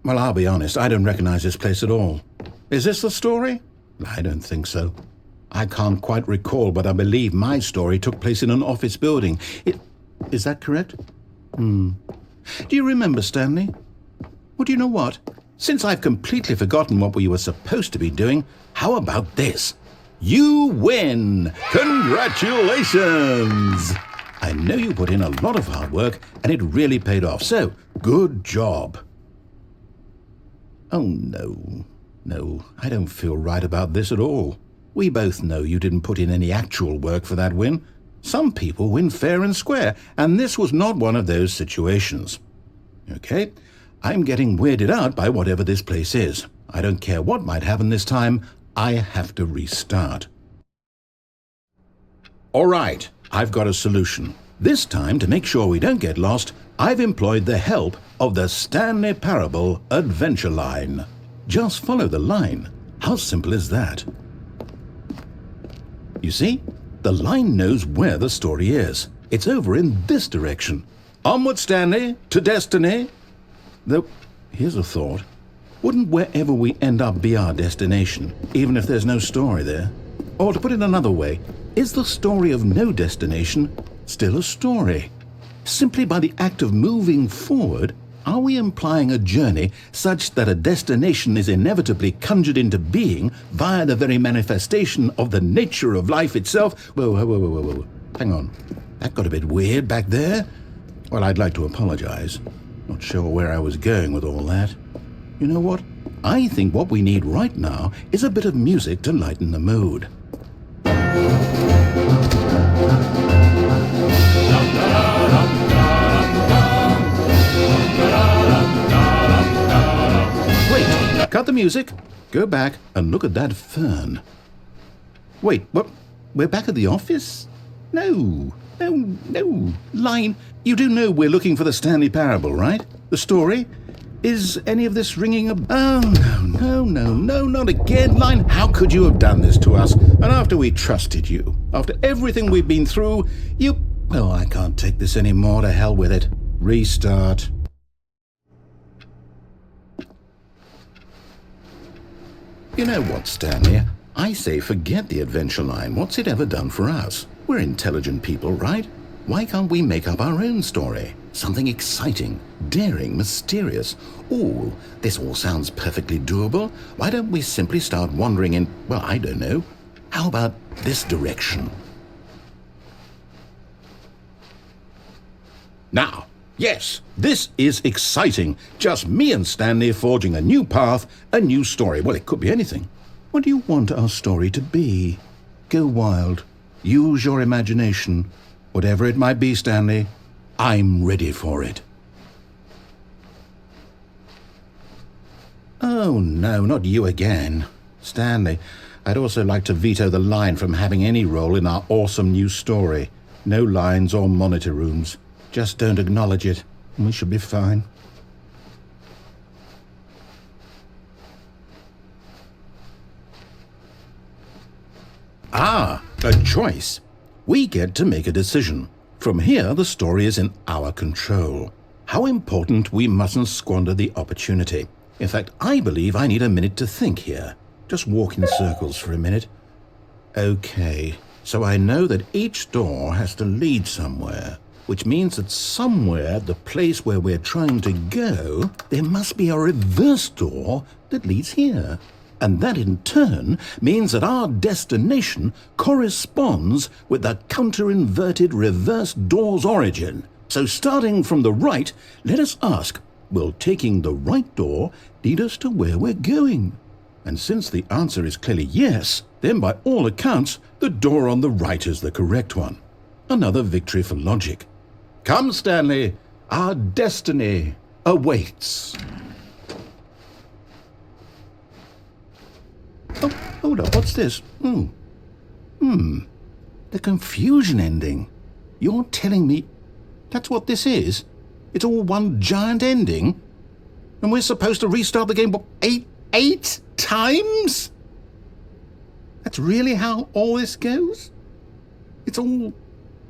Speaker 1: Well, I'll be honest, I don't recognize this place at all. Is this the story? I don't think so. I can't quite recall, but I believe my story took place in an office building. Is that correct? Do you remember, Stanley? Well, do you know what? Since I've completely forgotten what we were supposed to be doing, how about this? You win! Congratulations! I know you put in a lot of hard work, and it really paid off, so good job. Oh, no. No, I don't feel right about this at all. We both know you didn't put in any actual work for that win. Some people win fair and square, and this was not one of those situations. Okay, I'm getting weirded out by whatever this place is. I don't care what might happen this time, I have to restart. All right, I've got a solution. This time, to make sure we don't get lost, I've employed the help of the Stanley Parable adventure line. Just follow the line. How simple is that? You see, the line knows where the story is. It's over in this direction. Onward, Stanley, to destiny. Though, here's a thought. Wouldn't wherever we end up be our destination, even if there's no story there? Or to put it another way, is the story of no destination still a story? Simply by the act of moving forward, are we implying a journey such that a destination is inevitably conjured into being via the very manifestation of the nature of life itself? Whoa. Hang on. That got a bit weird back there. Well, I'd like to apologize. Not sure where I was going with all that. You know what? I think what we need right now is a bit of music to lighten the mood. Wait, cut the music. Go back and look at that fern. Wait, what? We're back at the office? No. Line, you do know we're looking for the Stanley Parable, right? The story? Is any of this ringing a... Oh, no, not again. Line, how could you have done this to us? And after we trusted you, after everything we've been through, you... Oh, I can't take this anymore. To hell with it. Restart. You know what, Stanley? I say forget the adventure line. What's it ever done for us? We're intelligent people, right? Why can't we make up our own story? Something exciting, daring, mysterious. Ooh, this all sounds perfectly doable. Why don't we simply start wandering in, well, I don't know. How about this direction? Now, yes, this is exciting. Just me and Stanley forging a new path, a new story. Well, it could be anything. What do you want our story to be? Go wild. Use your imagination. Whatever it might be, Stanley, I'm ready for it. Oh, no, not you again. Stanley, I'd also like to veto the line from having any role in our awesome new story. No lines or monitor rooms. Just don't acknowledge it, and we should be fine. Ah, a choice. We get to make a decision. From here, the story is in our control. How important we mustn't squander the opportunity. In fact, I believe I need a minute to think here. Just walk in circles for a minute. Okay, so I know that each door has to lead somewhere, which means that somewhere, the place where we're trying to go, there must be a reverse door that leads here. And that in turn means that our destination corresponds with the counter-inverted reverse door's origin. So starting from the right, let us ask, will taking the right door lead us to where we're going? And since the answer is clearly yes, then by all accounts, the door on the right is the correct one. Another victory for logic. Come, Stanley, our destiny awaits. Oh, hold up, what's this? The confusion ending. You're telling me that's what this is? It's all one giant ending? And we're supposed to restart the game, what, eight times? That's really how all this goes? It's all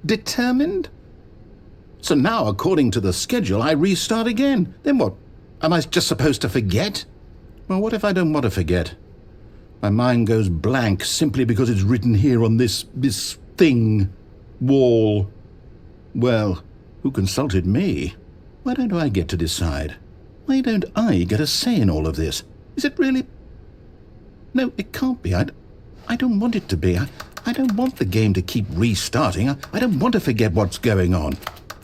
Speaker 1: determined? So now, according to the schedule, I restart again. Then what? Am I just supposed to forget? Well, what if I don't want to forget? My mind goes blank simply because it's written here on this thing, wall. Well, who consulted me? Why don't I get to decide? Why don't I get a say in all of this? Is it really? No, it can't be. I don't want it to be. I don't want the game to keep restarting. I don't want to forget what's going on.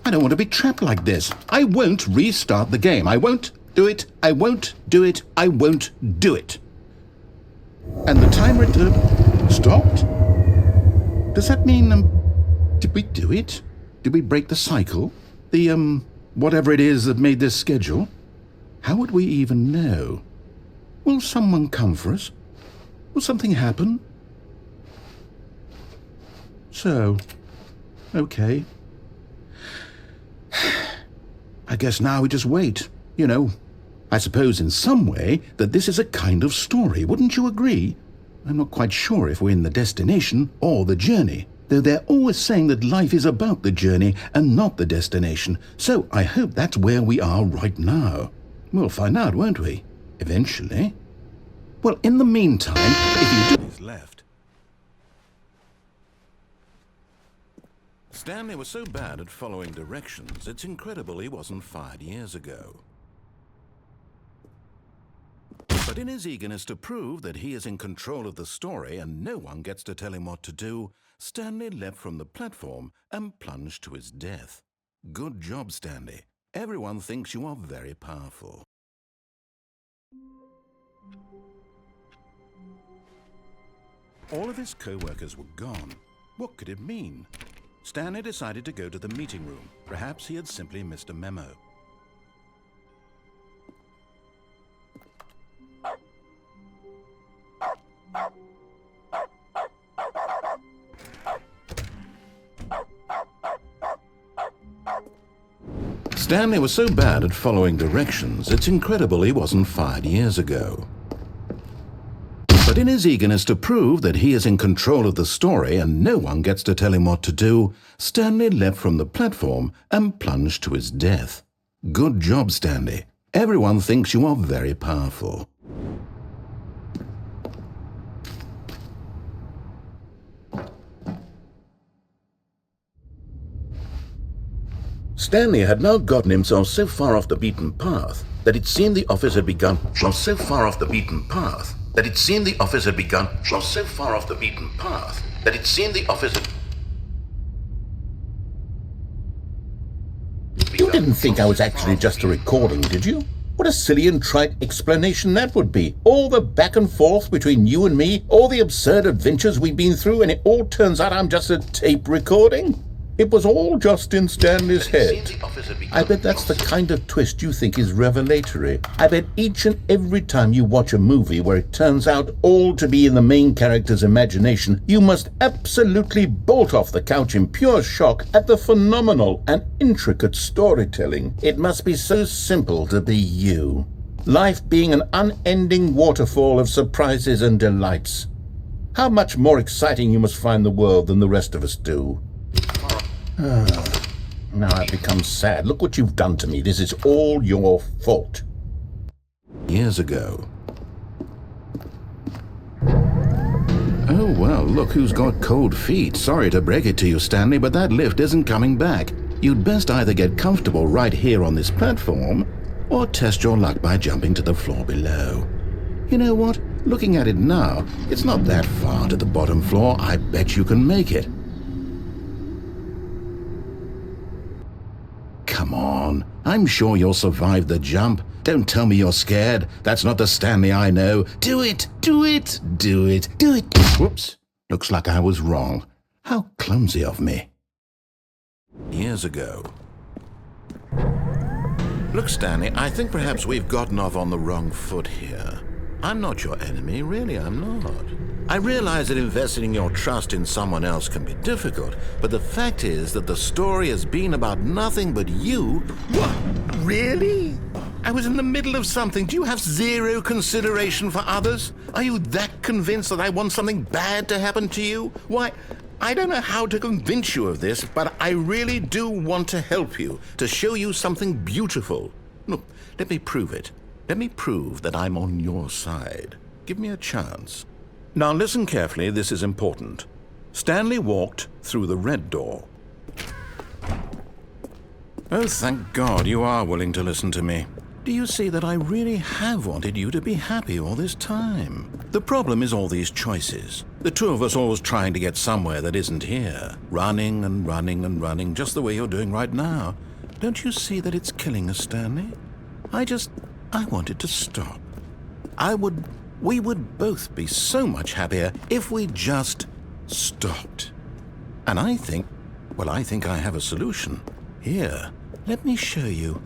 Speaker 1: I don't want to be trapped like this. I won't restart the game. I won't do it. I won't do it. I won't do it. And the timer stopped? Does that mean, did we do it? Did we break the cycle? The, whatever it is that made this schedule? How would we even know? Will someone come for us? Will something happen? So, okay. I guess now we just wait, you know. I suppose in some way that this is a kind of story, wouldn't you agree? I'm not quite sure if we're in the destination or the journey, though they're always saying that life is about the journey and not the destination, so I hope that's where we are right now. We'll find out, won't we? Eventually. Well, in the meantime, if you do... Is left. Stanley was so bad at following directions, it's incredible he wasn't fired years ago. But in his eagerness to prove that he is in control of the story and no one gets to tell him what to do, Stanley leapt from the platform and plunged to his death. Good job, Stanley. Everyone thinks you are very powerful. All of his co-workers were gone. What could it mean? Stanley decided to go to the meeting room. Perhaps he had simply missed a memo. Stanley was so bad at following directions, it's incredible he wasn't fired years ago. But in his eagerness to prove that he is in control of the story and no one gets to tell him what to do, Stanley leapt from the platform and plunged to his death. Good job, Stanley. Everyone thinks you are very powerful. Stanley had now gotten himself so far off the beaten path that it seemed the office had begun. So far off the beaten path that it seemed the office had begun. So far off the beaten path that it seemed the office had. You didn't think I was actually just a recording, did you? What a silly and trite explanation that would be. All the back and forth between you and me, all the absurd adventures we've been through, and it all turns out I'm just a tape recording? It was all just in Stanley's head. I bet that's the kind of twist you think is revelatory. I bet each and every time you watch a movie where it turns out all to be in the main character's imagination, you must absolutely bolt off the couch in pure shock at the phenomenal and intricate storytelling. It must be so simple to be you. Life being an unending waterfall of surprises and delights. How much more exciting you must find the world than the rest of us do. Now I've become sad. Look what you've done to me. This is all your fault. Years ago. Oh, well, look who's got cold feet. Sorry to break it to you, Stanley, but that lift isn't coming back. You'd best either get comfortable right here on this platform, or test your luck by jumping to the floor below. You know what? Looking at it now, it's not that far to the bottom floor. I bet you can make it. Come on. I'm sure you'll survive the jump. Don't tell me you're scared. That's not the Stanley I know. Do it! Do it! Do it! Do it! Whoops. Looks like I was wrong. How clumsy of me. Years ago. Look, Stanley, I think perhaps we've gotten off on the wrong foot here. I'm not your enemy, really, I'm not. I realize that investing your trust in someone else can be difficult, but the fact is that the story has been about nothing but you. What? Really? I was in the middle of something. Do you have zero consideration for others? Are you that convinced that I want something bad to happen to you? Why, I don't know how to convince you of this, but I really do want to help you, to show you something beautiful. Look, let me prove it. Let me prove that I'm on your side. Give me a chance. Now listen carefully, this is important. Stanley walked through the red door. Oh, thank God you are willing to listen to me. Do you see that I really have wanted you to be happy all this time? The problem is all these choices. The two of us always trying to get somewhere that isn't here. Running and running and running, just the way you're doing right now. Don't you see that it's killing us, Stanley? I wanted to stop. We would both be so much happier if we just stopped. And I think I have a solution. Here, let me show you.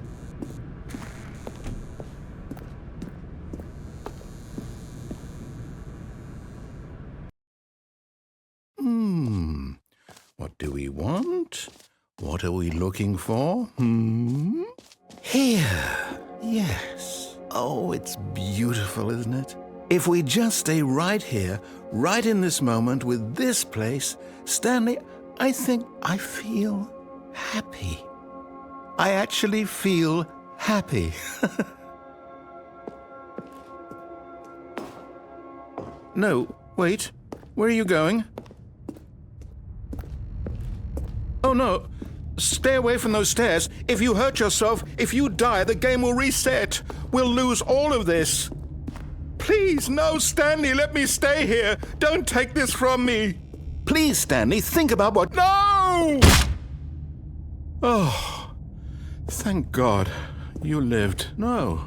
Speaker 1: What do we want? What are we looking for? Here. Yes. Oh, it's beautiful, isn't it? If we just stay right here, right in this moment with this place, Stanley, I think I feel happy. I actually feel happy. No, wait. Where are you going? Oh, no. Stay away from those stairs. If you hurt yourself, if you die, the game will reset. We'll lose all of this. Please, no, Stanley, let me stay here. Don't take this from me. Please, Stanley, think about what... No! Oh, thank God you lived. No,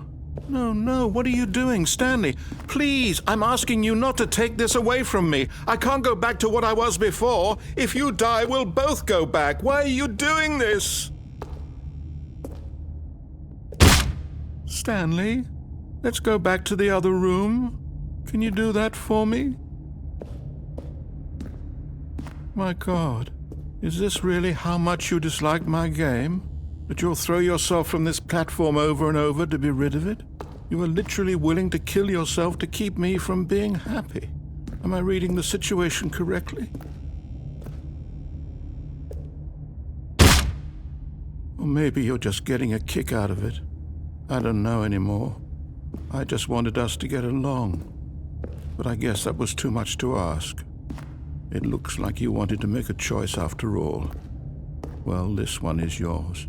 Speaker 1: what are you doing, Stanley? Please, I'm asking you not to take this away from me. I can't go back to what I was before. If you die, we'll both go back. Why are you doing this? Stanley, let's go back to the other room. Can you do that for me? My God, is this really how much you dislike my game? That you'll throw yourself from this platform over and over to be rid of it? You are literally willing to kill yourself to keep me from being happy. Am I reading the situation correctly? Or maybe you're just getting a kick out of it. I don't know anymore. I just wanted us to get along. But I guess that was too much to ask. It looks like you wanted to make a choice after all. Well, this one is yours.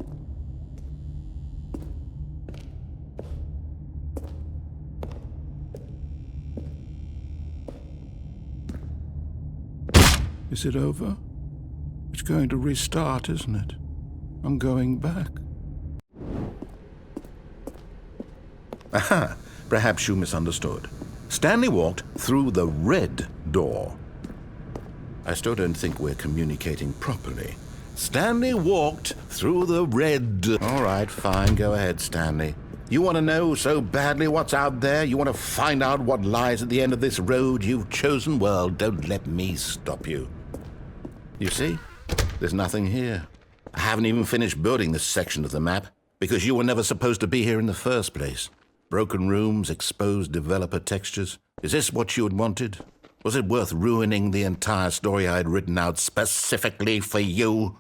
Speaker 1: Is it over? It's going to restart, isn't it? I'm going back. Aha! Perhaps you misunderstood. Stanley walked through the red door. I still don't think we're communicating properly. Stanley walked through the red... All right, fine, go ahead, Stanley. You want to know so badly what's out there? You want to find out what lies at the end of this road you've chosen? Well, don't let me stop you. You see? There's nothing here. I haven't even finished building this section of the map, because you were never supposed to be here in the first place. Broken rooms, exposed developer textures. Is this what you had wanted? Was it worth ruining the entire story I had written out specifically for you?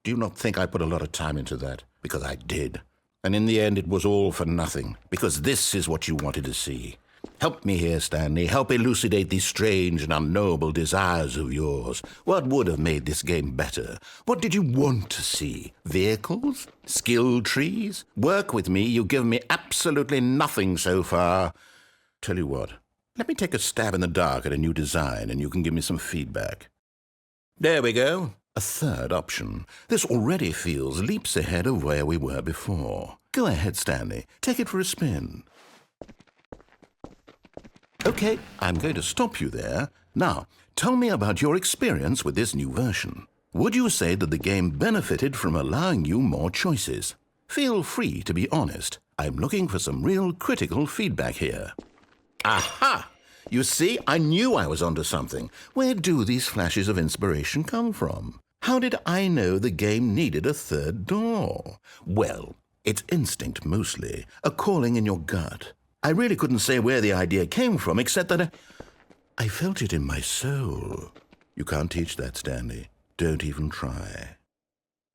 Speaker 1: Do you not think I put a lot of time into that? Because I did. And in the end, it was all for nothing. Because this is what you wanted to see. Help me here, Stanley. Help elucidate these strange and unknowable desires of yours. What would have made this game better? What did you want to see? Vehicles? Skill trees? Work with me. You've given me absolutely nothing so far. Tell you what. Let me take a stab in the dark at a new design, and you can give me some feedback. There we go. A third option. This already feels leaps ahead of where we were before. Go ahead, Stanley. Take it for a spin. Okay, I'm going to stop you there. Now, tell me about your experience with this new version. Would you say that the game benefited from allowing you more choices? Feel free to be honest. I'm looking for some real critical feedback here. Aha! You see, I knew I was onto something. Where do these flashes of inspiration come from? How did I know the game needed a third door? Well, it's instinct mostly, a calling in your gut. I really couldn't say where the idea came from, except that I felt it in my soul. You can't teach that, Stanley. Don't even try.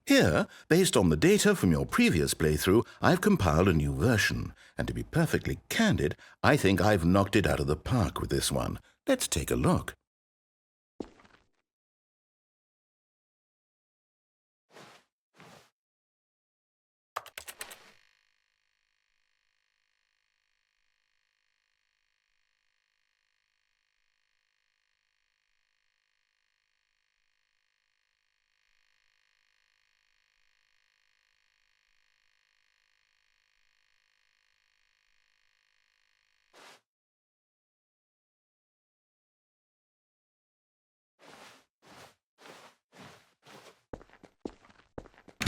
Speaker 1: Here, based on the data from your previous playthrough, I've compiled a new version. And to be perfectly candid, I think I've knocked it out of the park with this one. Let's take a look.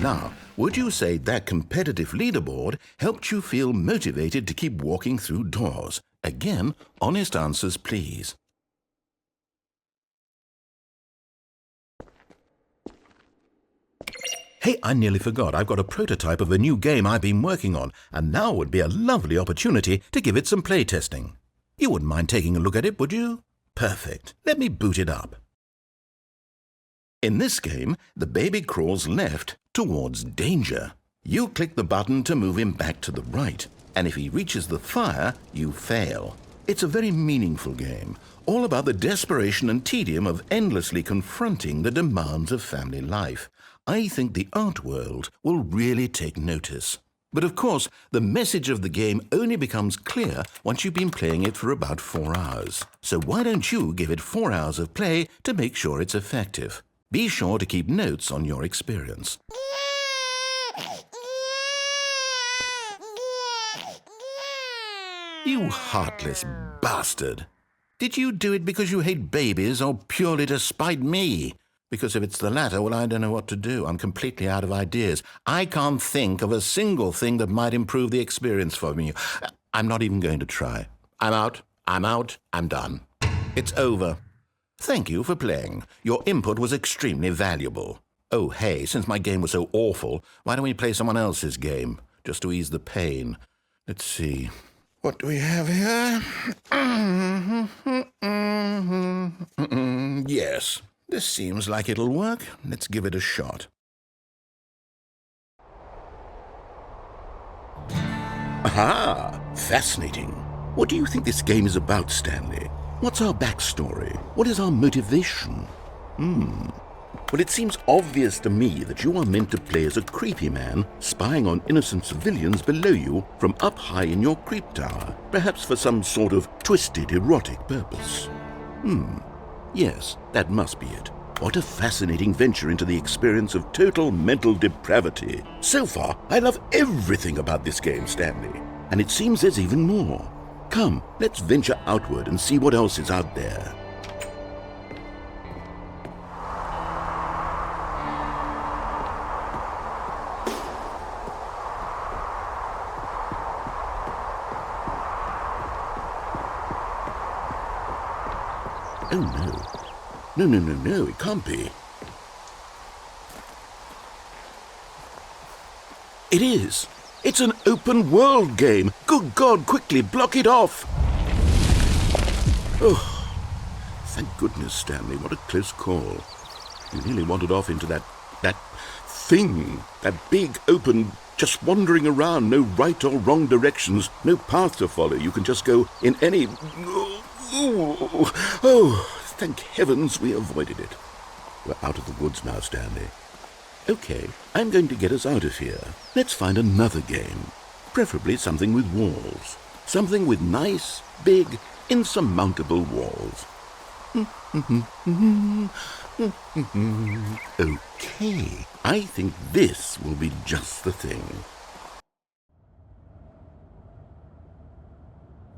Speaker 1: Now, would you say that competitive leaderboard helped you feel motivated to keep walking through doors? Again, honest answers, please. Hey, I nearly forgot. I've got a prototype of a new game I've been working on, and now would be a lovely opportunity to give it some playtesting. You wouldn't mind taking a look at it, would you? Perfect. Let me boot it up. In this game, the baby crawls left towards danger. You click the button to move him back to the right, and if he reaches the fire, you fail. It's a very meaningful game, all about the desperation and tedium of endlessly confronting the demands of family life. I think the art world will really take notice. But of course, the message of the game only becomes clear once you've been playing it for about 4 hours. So why don't you give it 4 hours of play to make sure it's effective? Be sure to keep notes on your experience. You heartless bastard! Did you do it because you hate babies or purely to spite me? Because if it's the latter, well, I don't know what to do. I'm completely out of ideas. I can't think of a single thing that might improve the experience for me. I'm not even going to try. I'm out, I'm done. It's over. Thank you for playing. Your input was extremely valuable. Oh, hey, since my game was so awful, why don't we play someone else's game, just to ease the pain? Let's see. What do we have here? Yes, this seems like it'll work. Let's give it a shot. Aha! Fascinating. What do you think this game is about, Stanley? What's our backstory? What is our motivation? Well, it seems obvious to me that you are meant to play as a creepy man spying on innocent civilians below you from up high in your creep tower, perhaps for some sort of twisted erotic purpose. Yes, that must be it. What a fascinating venture into the experience of total mental depravity. So far, I love everything about this game, Stanley. And it seems there's even more. Come, let's venture outward and see what else is out there. Oh, no. No, it can't be. It is. It's an open world game. Good God, quickly block it off. Oh, thank goodness, Stanley. What a close call. You nearly wandered off into that
Speaker 4: thing. That big, open, just wandering around, no right or wrong directions, no path to follow. You can just go in any... Oh, thank heavens we avoided it. We're out of the woods now, Stanley. Okay, I'm going to get us out of here. Let's find another game. Preferably something with walls. Something with nice, big, insurmountable walls. Okay, I think this will be just the thing.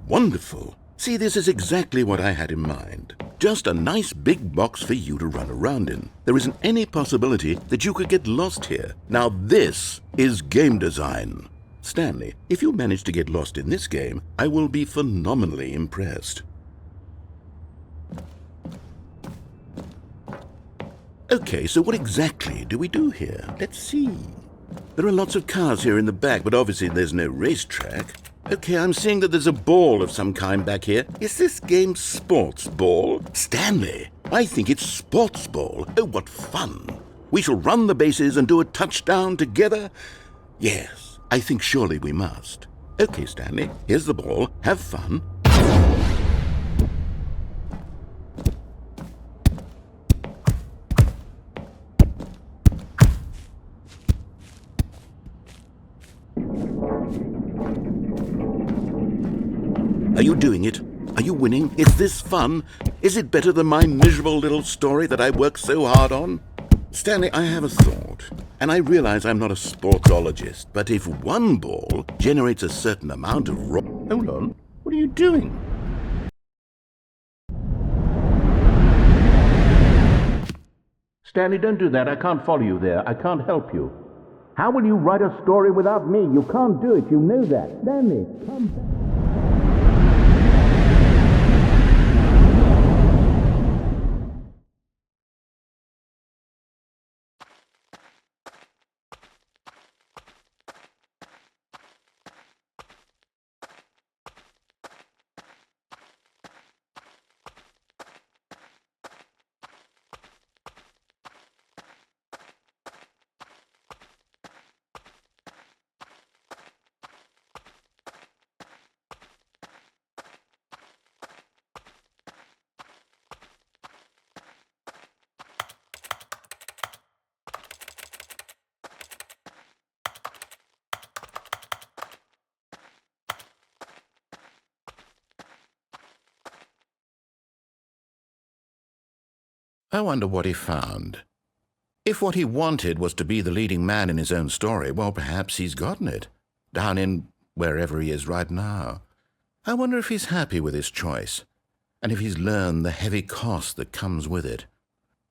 Speaker 4: Wonderful. See, this is exactly what I had in mind. Just a nice big box for you to run around in. There isn't any possibility that you could get lost here. Now this is game design. Stanley, if you manage to get lost in this game, I will be phenomenally impressed. Okay, so what exactly do we do here? Let's see. There are lots of cars here in the back, but obviously there's no racetrack. Okay, I'm seeing that there's a ball of some kind back here. Is this game sports ball? Stanley, I think it's sports ball. Oh, what fun. We shall run the bases and do a touchdown together? Yes, I think surely we must. Okay, Stanley, here's the ball. Have fun. Are you doing it? Are you winning? Is this fun? Is it better than my miserable little story that I worked so hard on? Stanley, I have a thought, and I realize I'm not a sportologist, but if one ball generates a certain amount of Hold on, what are you doing? Stanley, don't do that. I can't follow you there. I can't help you. How will you write a story without me? You can't do it. You know that. Stanley, come back. I wonder what he found. If what he wanted was to be the leading man in his own story, well, perhaps he's gotten it, down in wherever he is right now. I wonder if he's happy with his choice, and if he's learned the heavy cost that comes with it.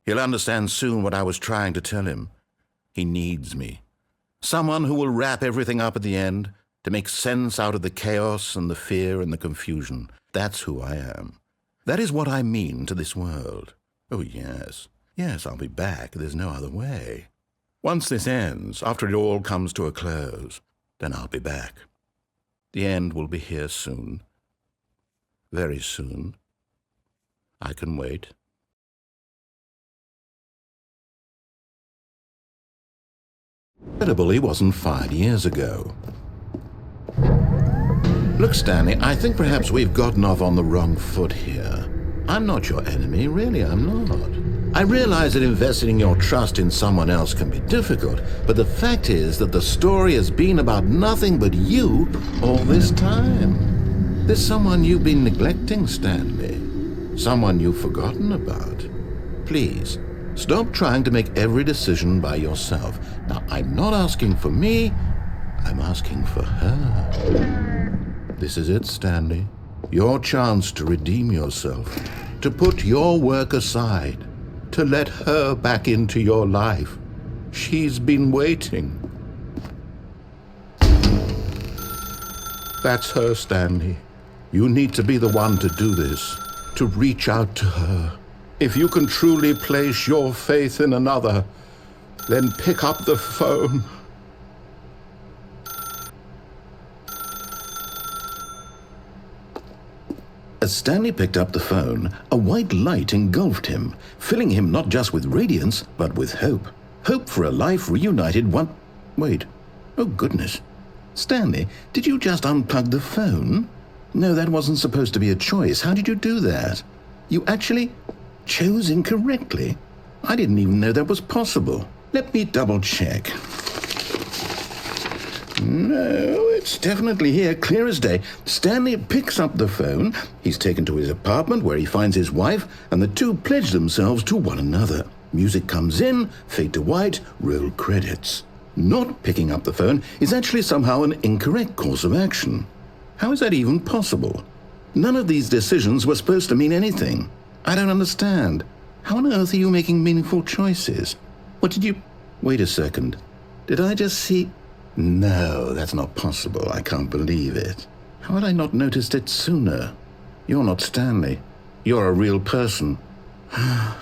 Speaker 4: He'll understand soon what I was trying to tell him. He needs me. Someone who will wrap everything up at the end, to make sense out of the chaos and the fear and the confusion. That's who I am. That is what I mean to this world. Oh, yes. Yes, I'll be back. There's no other way. Once this ends, after it all comes to a close, then I'll be back. The end will be here soon. Very soon. I can wait. Incredibly wasn't 5 years ago. Look, Stanley, I think perhaps we've gotten off on the wrong foot here. I'm not your enemy, really, I'm not. I realize that investing your trust in someone else can be difficult, but the fact is that the story has been about nothing but you all this time. There's someone you've been neglecting, Stanley. Someone you've forgotten about. Please, stop trying to make every decision by yourself. Now, I'm not asking for me, I'm asking for her. This is it, Stanley. Your chance to redeem yourself, to put your work aside, to let her back into your life. She's been waiting. That's her, Stanley. You need to be the one to do this, to reach out to her. If you can truly place your faith in another, then pick up the phone. As Stanley picked up the phone, a white light engulfed him, filling him not just with radiance, but with hope.
Speaker 1: Hope for a life reunited one... Wait. Oh, goodness. Stanley, did you just unplug the phone? No, that wasn't supposed to be a choice. How did you do that? You actually chose incorrectly. I didn't even know that was possible. Let me double-check. No, it's definitely here, clear as day. Stanley picks up the phone. He's taken to his apartment where he finds his wife, and the two pledge themselves to one another. Music comes in, fade to white, roll credits. Not picking up the phone is actually somehow an incorrect course of action. How is that even possible? None of these decisions were supposed to mean anything. I don't understand. How on earth are you making meaningful choices? What did you... Wait a second. Did I just see... No, that's not possible. I can't believe it. How had I not noticed it sooner? You're not Stanley. You're a real person. I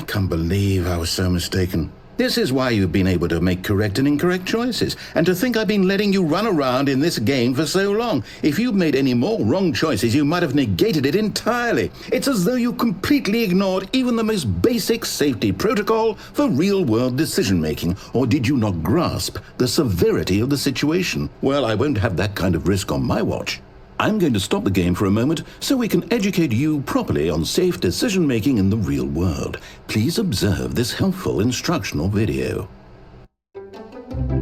Speaker 1: can't believe I was so mistaken. This is why you've been able to make correct and incorrect choices, and to think I've been letting you run around in this game for so long. If you'd made any more wrong choices, you might have negated it entirely. It's as though you completely ignored even the most basic safety protocol for real-world decision-making. Or did you not grasp the severity of the situation? Well, I won't have that kind of risk on my watch. I'm going to stop the game for a moment so we can educate you properly on safe decision-making in the real world. Please observe this helpful instructional video.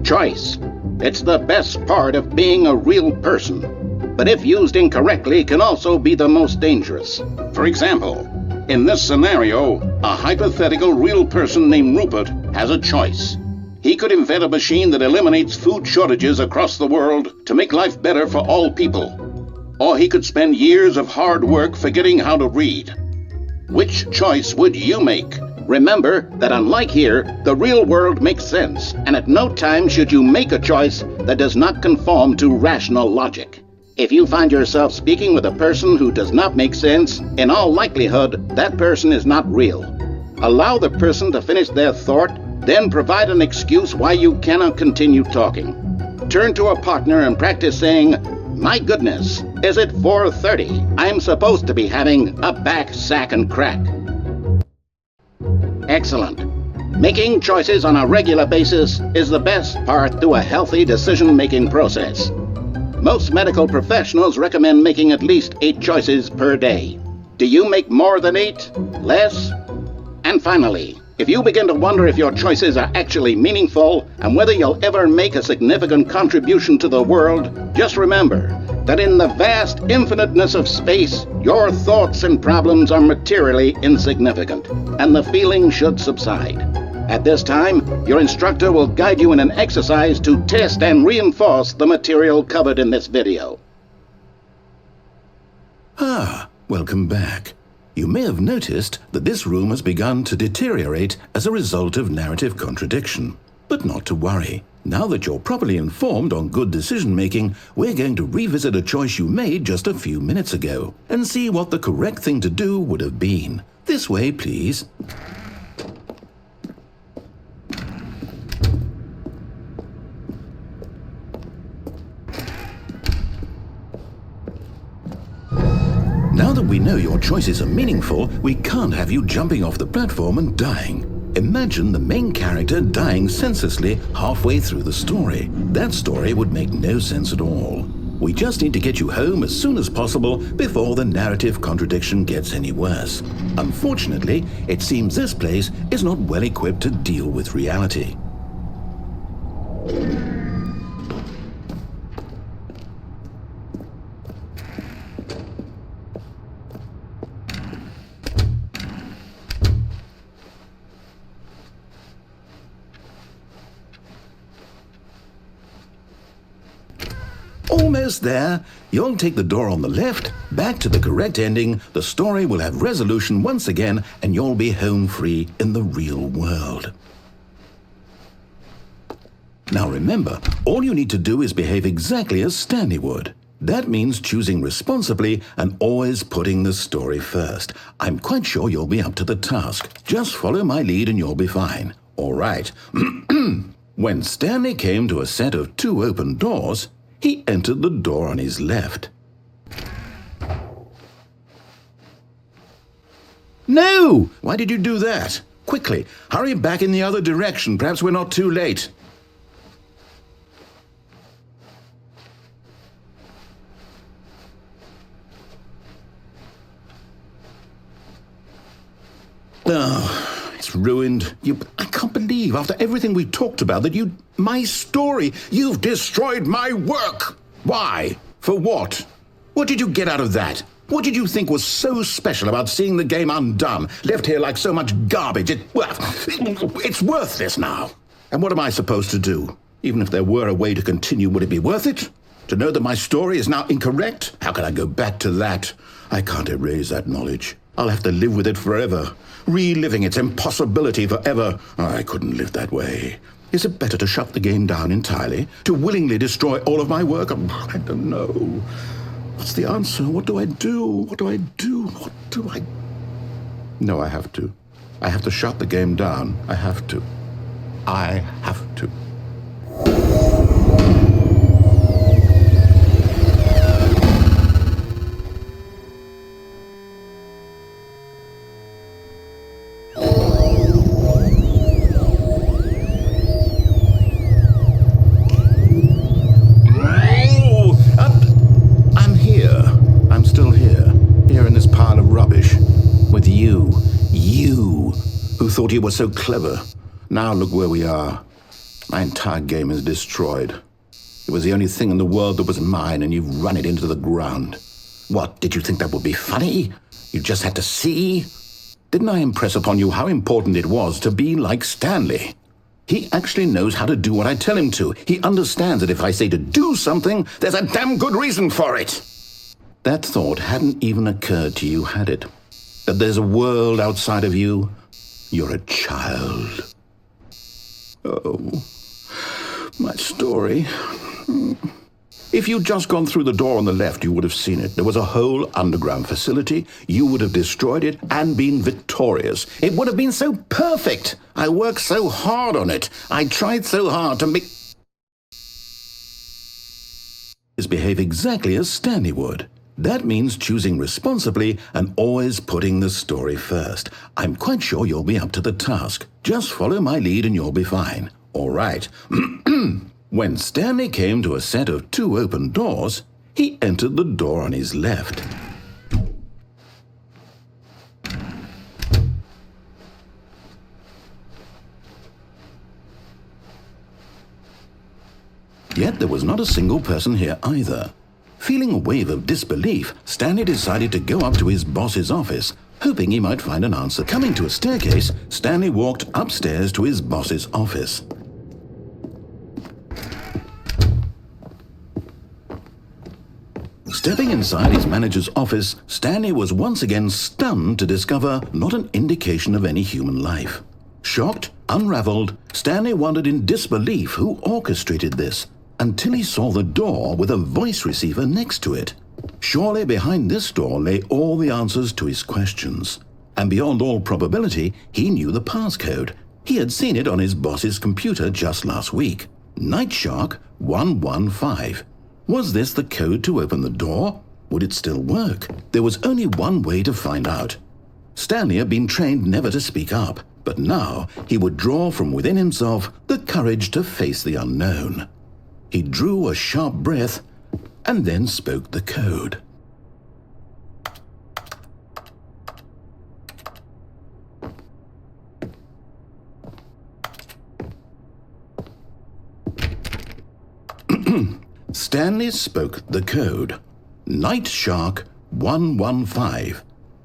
Speaker 5: Choice. It's the best part of being a real person, but if used incorrectly can also be the most dangerous. For example, in this scenario, a hypothetical real person named Rupert has a choice. He could invent a machine that eliminates food shortages across the world to make life better for all people. Or he could spend years of hard work forgetting how to read. Which choice would you make? Remember that unlike here, the real world makes sense, and at no time should you make a choice that does not conform to rational logic. If you find yourself speaking with a person who does not make sense, in all likelihood, that person is not real. Allow the person to finish their thought, then provide an excuse why you cannot continue talking. Turn to a partner and practice saying, "My goodness, is it 4:30? I'm supposed to be having a back, sack, and crack." Excellent. Making choices on a regular basis is the best part to a healthy decision-making process. Most medical professionals recommend making at least 8 choices per day. Do you make more than 8? Less? And finally, if you begin to wonder if your choices are actually meaningful and whether you'll ever make a significant contribution to the world, just remember that in the vast infiniteness of space, your thoughts and problems are materially insignificant, and the feeling should subside. At this time, your instructor will guide you in an exercise to test and reinforce the material covered in this video.
Speaker 1: Welcome back. You may have noticed that this room has begun to deteriorate as a result of narrative contradiction. But not to worry. Now that you're properly informed on good decision-making, we're going to revisit a choice you made just a few minutes ago and see what the correct thing to do would have been. This way, please. Now that we know your choices are meaningful, we can't have you jumping off the platform and dying. Imagine the main character dying senselessly halfway through the story. That story would make no sense at all. We just need to get you home as soon as possible before the narrative contradiction gets any worse. Unfortunately, it seems this place is not well equipped to deal with reality. Almost there. You'll take the door on the left, back to the correct ending, the story will have resolution once again, and you'll be home free in the real world. Now remember, all you need to do is behave exactly as Stanley would. That means choosing responsibly and always putting the story first. I'm quite sure you'll be up to the task. Just follow my lead and you'll be fine. All right. When Stanley came to a set of 2 open doors, he entered the door on his left. No! Why did you do that?
Speaker 4: Quickly, hurry back in the other direction. Perhaps we're not too late. Oh, it's ruined. I can't believe, after everything we talked about, that my story, you've destroyed my work. Why? For what? What did you get out of that? What did you think was so special about seeing the game undone, left here like so much garbage? It's worthless now. And what am I supposed to do? Even if there were a way to continue, would it be worth it? To know that my story is now incorrect? How can I go back to that? I can't erase that knowledge. I'll have to live with it forever, reliving its impossibility forever. I couldn't live that way. Is it better to shut the game down entirely? To willingly destroy all of my work? I don't know. What's the answer? What do I do? What do I do? What do I... No, I have to. I have to shut the game down. I have to. I have to. Thought you were so clever. Now look where we are. My entire game is destroyed. It was the only thing in the world that was mine, and you've run it into the ground. What, did you think that would be funny? You just had to see? Didn't I impress upon you how important it was to be like Stanley? He actually knows how to do what I tell him to. He understands that if I say to do something, there's a damn good reason for it. That thought hadn't even occurred to you, had it? That there's a world outside of you? You're a child. Oh, my story. If you'd just gone through the door on the left, you would have seen it. There was a whole underground facility. You would have destroyed it and been victorious. It would have been so perfect. I worked so hard on it. I tried so hard to make... behave exactly as Stanley would. That means choosing responsibly and always putting the story first. I'm quite sure you'll be up to the task. Just follow my lead and you'll be fine. All right. When Stanley came to a set of 2 open doors, he entered the door on his left. Yet there was not a single person here either. Feeling a wave of disbelief, Stanley decided to go up to his boss's office, hoping he might find an answer. Coming to a staircase, Stanley walked upstairs to his boss's office. Stepping inside his manager's office, Stanley was once again stunned to discover not an indication of any human life. Shocked, unraveled, Stanley wondered in disbelief who orchestrated this, until he saw the door with a voice receiver next to it. Surely behind this door lay all the answers to his questions. And beyond all probability, he knew the passcode. He had seen it on his boss's computer just last week. Nightshark 115. Was this the code to open the door? Would it still work? There was only one way to find out. Stanley had been trained never to speak up, but now he would draw from within himself the courage to face the unknown. He drew a sharp breath and then spoke the code. Stanley spoke the code. Nightshark 115.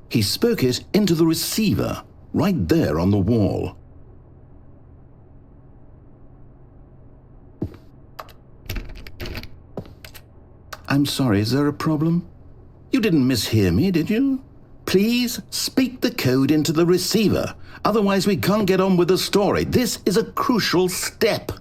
Speaker 4: He spoke it into the receiver, right there on the wall. I'm sorry, is there a problem? You didn't mishear me, did you? Please speak the code into the receiver. Otherwise we can't get on with the story. This is a crucial step.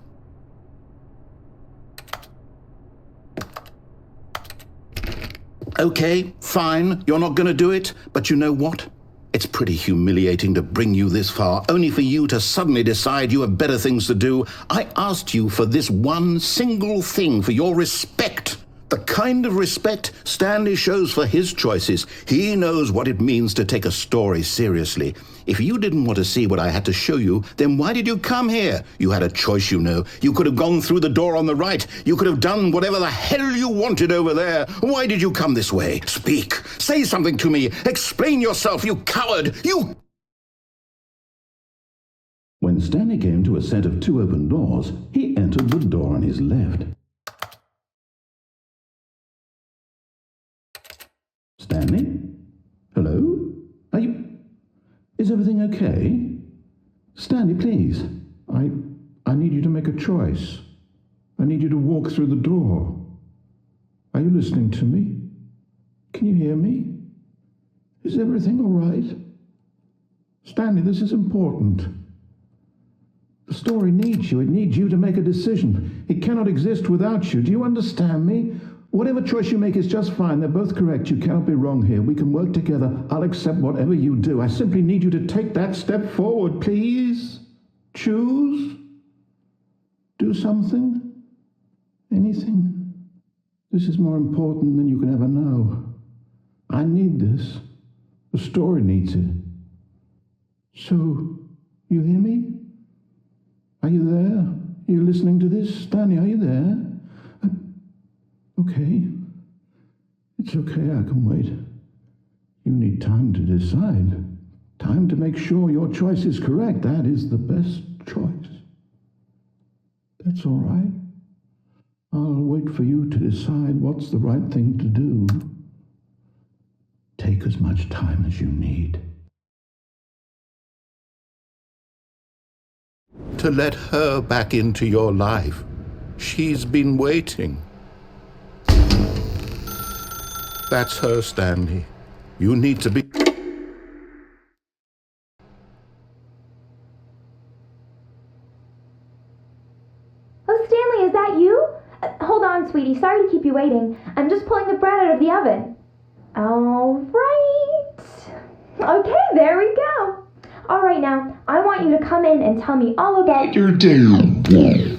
Speaker 4: Okay, fine, you're not going to do it, but you know what? It's pretty humiliating to bring you this far, only for you to suddenly decide you have better things to do. I asked you for this one single thing, for your respect,
Speaker 1: The kind of respect Stanley shows for his choices. He knows what it means to take a story seriously. If you didn't want to see what I had to show you, then why did you come here? You had a choice, you know. You could have gone through the door on the right. You could have done whatever the hell you wanted over there. Why did you come this way? Speak. Say something to me. Explain yourself, you coward. You... When Stanley came to a set of 2 open doors, he entered the door on his left. Stanley? Hello? Are you... Is everything okay? Stanley, please. I need you to make a choice. I need you to walk through the door. Are you listening to me? Can you hear me? Is everything all right? Stanley, this is important. The story needs you. It needs you to make a decision. It cannot exist without you. Do you understand me? Whatever choice you make is just fine. They're both correct. You cannot be wrong here. We can work together. I'll accept whatever you do. I simply need you to take that step forward, please. Choose. Do something. Anything. This is more important than you can ever know. I need this. The story needs it. So, you hear me? Are you there? Are you listening to this? Stanley, are you there? Okay. It's okay, I can wait. You need time to decide. Time to make sure your choice is correct. That is the best choice. That's all right. I'll wait for you to decide what's the right thing to do. Take as much time as you need.
Speaker 4: To let her back into your life. She's been waiting. That's her, Stanley. You need to be...
Speaker 6: Oh, Stanley, is that you? Hold on, sweetie. Sorry to keep you waiting. I'm just pulling the bread out of the oven. All right. Okay, there we go. All right, now, I want you to come in and tell me all about your day.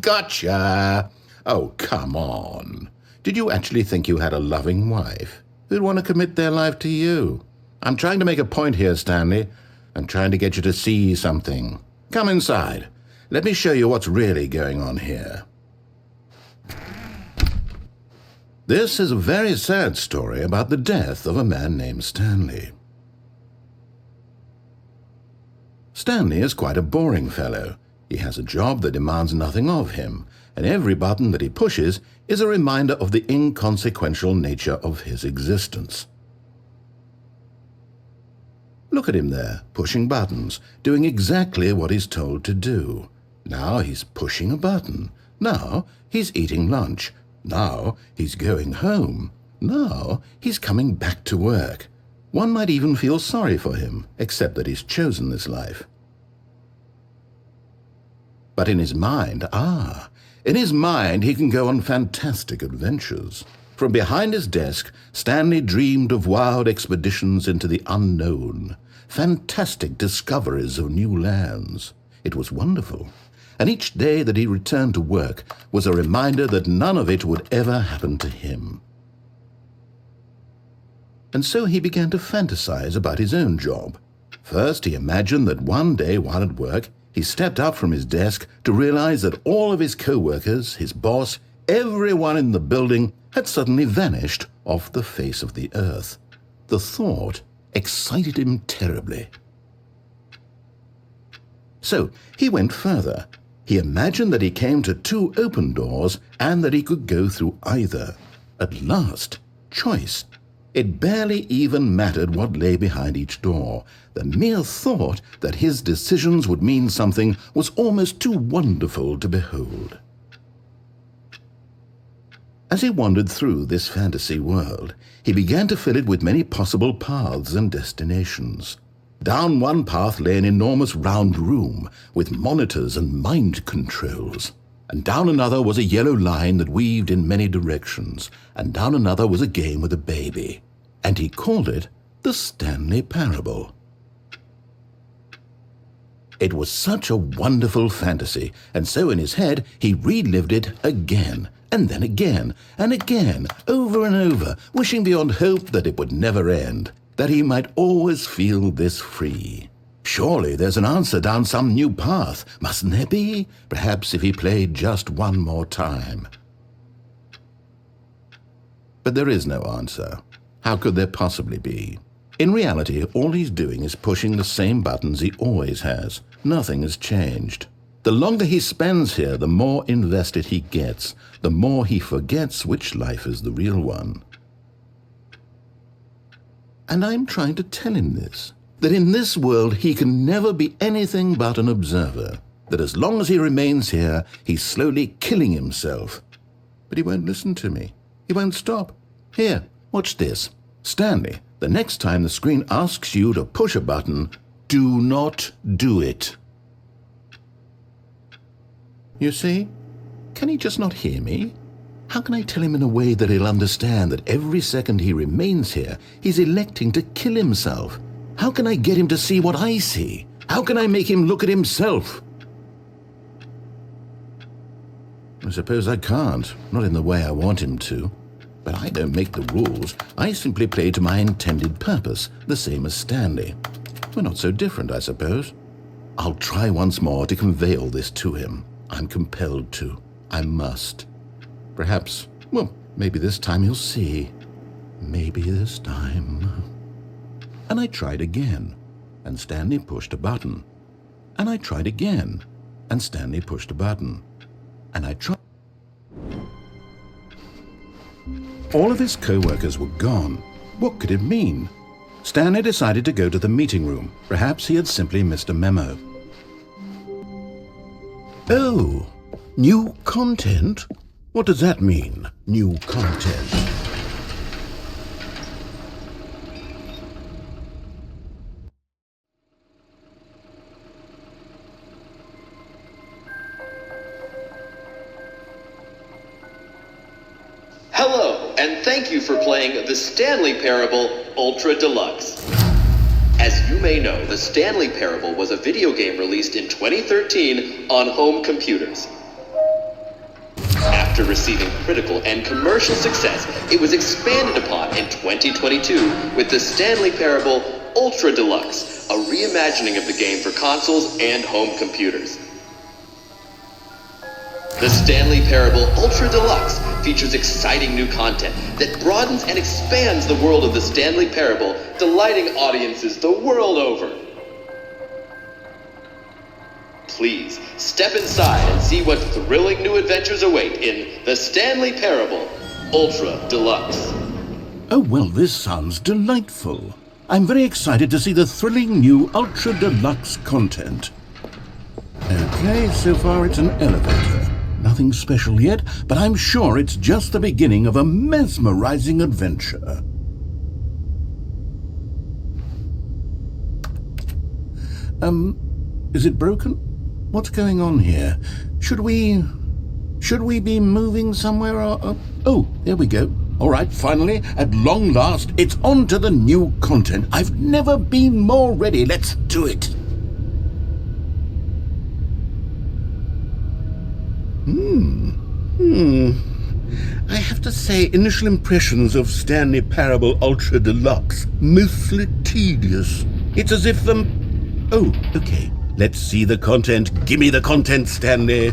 Speaker 4: Gotcha! Oh, come on. Did you actually think you had a loving wife who'd want to commit their life to you? I'm trying to make a point here, Stanley. I'm trying to get you to see something. Come inside. Let me show you what's really going on here. This is a very sad story about the death of a man named Stanley. Stanley is quite a boring fellow. He has a job that demands nothing of him, and every button that he pushes is a reminder of the inconsequential nature of his existence. Look at him there, pushing buttons, doing exactly what he's told to do. Now he's pushing a button. Now he's eating lunch. Now he's going home. Now he's coming back to work. One might even feel sorry for him, except that he's chosen this life. But in his mind, in his mind he can go on fantastic adventures. From behind his desk, Stanley dreamed of wild expeditions into the unknown, fantastic discoveries of new lands. It was wonderful. And each day that he returned to work was a reminder that none of it would ever happen to him. And so he began to fantasize about his own job. First, he imagined that one day while at work, he stepped up from his desk to realize that all of his co-workers, his boss, everyone in the building had suddenly vanished off the face of the earth. The thought excited him terribly. So he went further. He imagined that he came to 2 open doors and that he could go through either. At last, choice. It barely even mattered what lay behind each door. The mere thought that his decisions would mean something was almost too wonderful to behold. As he wandered through this fantasy world, he began to fill it with many possible paths and destinations. Down one path lay an enormous round room with monitors and mind controls. And down another was a yellow line that weaved in many directions. And down another was a game with a baby. And he called it the Stanley Parable.
Speaker 1: It was such a wonderful fantasy, and so in his head he relived it again, and then again, and again, over and over, wishing beyond hope that it would never end, that he might always feel this free. Surely there's an answer down some new path, mustn't there be? Perhaps if he played just one more time. But there is no answer. How could there possibly be? In reality, all he's doing is pushing the same buttons he always has. Nothing has changed. The longer he spends here, the more invested he gets, the more he forgets which life is the real one. And I'm trying to tell him this, that in this world he can never be anything but an observer, that as long as he remains here, he's slowly killing himself. But he won't listen to me. He won't stop. Here, watch this. Stanley, the next time the screen asks you to push a button, do not do it. You see? Can he just not hear me? How can I tell him in a way that he'll understand that every second he remains here, he's electing to kill himself? How can I get him to see what I see? How can I make him look at himself? I suppose I can't, not in the way I want him to. But I don't make the rules. I simply play to my intended purpose, the same as Stanley. We're not so different, I suppose. I'll try once more to convey all this to him. I'm compelled to. I must. Perhaps, well, maybe this time he'll see. Maybe this time. And I tried again, and Stanley pushed a button. And I tried again, and Stanley pushed a button. And I tried. All of his co-workers were gone. What could it mean? Stanley decided to go to the meeting room. Perhaps he had simply missed a memo. Oh, new content? What does that mean, new content?
Speaker 7: Hello, and thank you for playing the Stanley Parable Ultra Deluxe. As you may know, the Stanley Parable was a video game released in 2013 on home computers. After receiving critical and commercial success, it was expanded upon in 2022 with the Stanley Parable Ultra Deluxe, a reimagining of the game for consoles and home computers. The Stanley Parable Ultra Deluxe features exciting new content that broadens and expands the world of the Stanley Parable, delighting audiences the world over. Please, step inside and see what thrilling new adventures await in the Stanley Parable Ultra Deluxe.
Speaker 1: Oh, well, this sounds delightful. I'm very excited to see the thrilling new Ultra Deluxe content. Okay, so far it's an elevator. Nothing special yet, but I'm sure it's just the beginning of a mesmerizing adventure. Is it broken? What's going on here? Should we be moving somewhere or... Oh, there we go. All right, finally, at long last, it's on to the new content. I've never been more ready. Let's do it. I have to say, initial impressions of Stanley Parable Ultra Deluxe, mostly tedious. It's as if Oh, okay. Let's see the content. Give me the content, Stanley.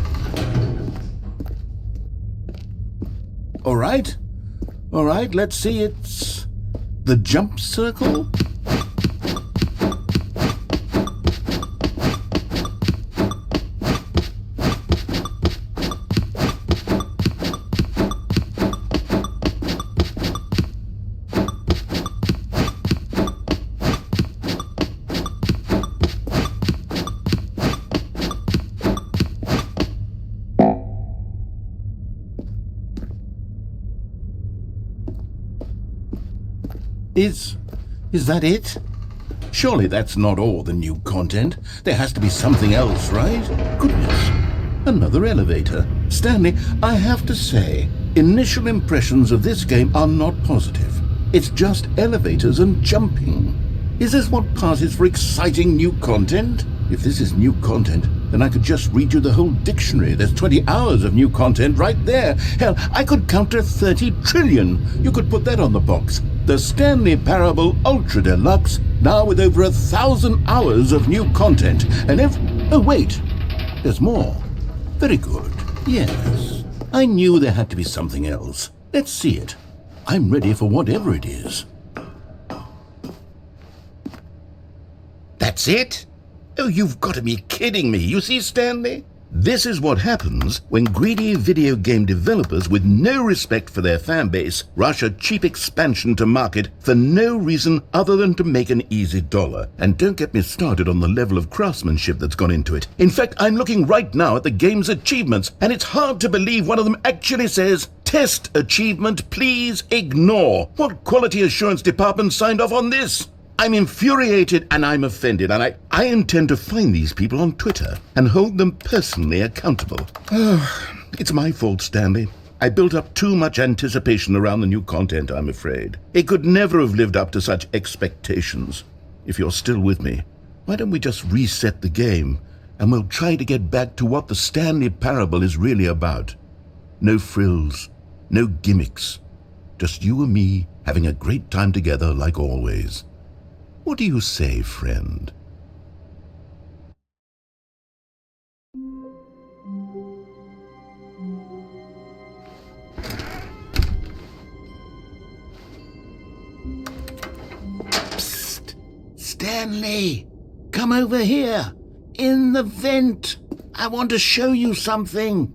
Speaker 1: All right, let's see. It's the jump circle. Is that it? Surely that's not all the new content. There has to be something else, right? Goodness. Another elevator. Stanley, I have to say, initial impressions of this game are not positive. It's just elevators and jumping. Is this what passes for exciting new content? If this is new content, then I could just read you the whole dictionary. There's 20 hours of new content right there. Hell, I could count to 30 trillion. You could put that on the box. The Stanley Parable Ultra Deluxe, now with over 1,000 hours of new content. And oh wait, there's more. Very good. Yes. I knew there had to be something else. Let's see it. I'm ready for whatever it is. That's it? Oh, you've got to be kidding me. You see, Stanley? This is what happens when greedy video game developers with no respect for their fan base rush a cheap expansion to market for no reason other than to make an easy dollar. And don't get me started on the level of craftsmanship that's gone into it. In fact, I'm looking right now at the game's achievements, and it's hard to believe one of them actually says, "Test achievement, please ignore." What quality assurance department signed off on this? I'm infuriated and I'm offended, and I intend to find these people on Twitter and hold them personally accountable. It's my fault, Stanley. I built up too much anticipation around the new content, I'm afraid. It could never have lived up to such expectations. If you're still with me, why don't we just reset the game and we'll try to get back to what the Stanley Parable is really about. No frills, no gimmicks. Just you and me having a great time together like always. What do you say, friend? Psst! Stanley! Come over here! In the vent! I want to show you something!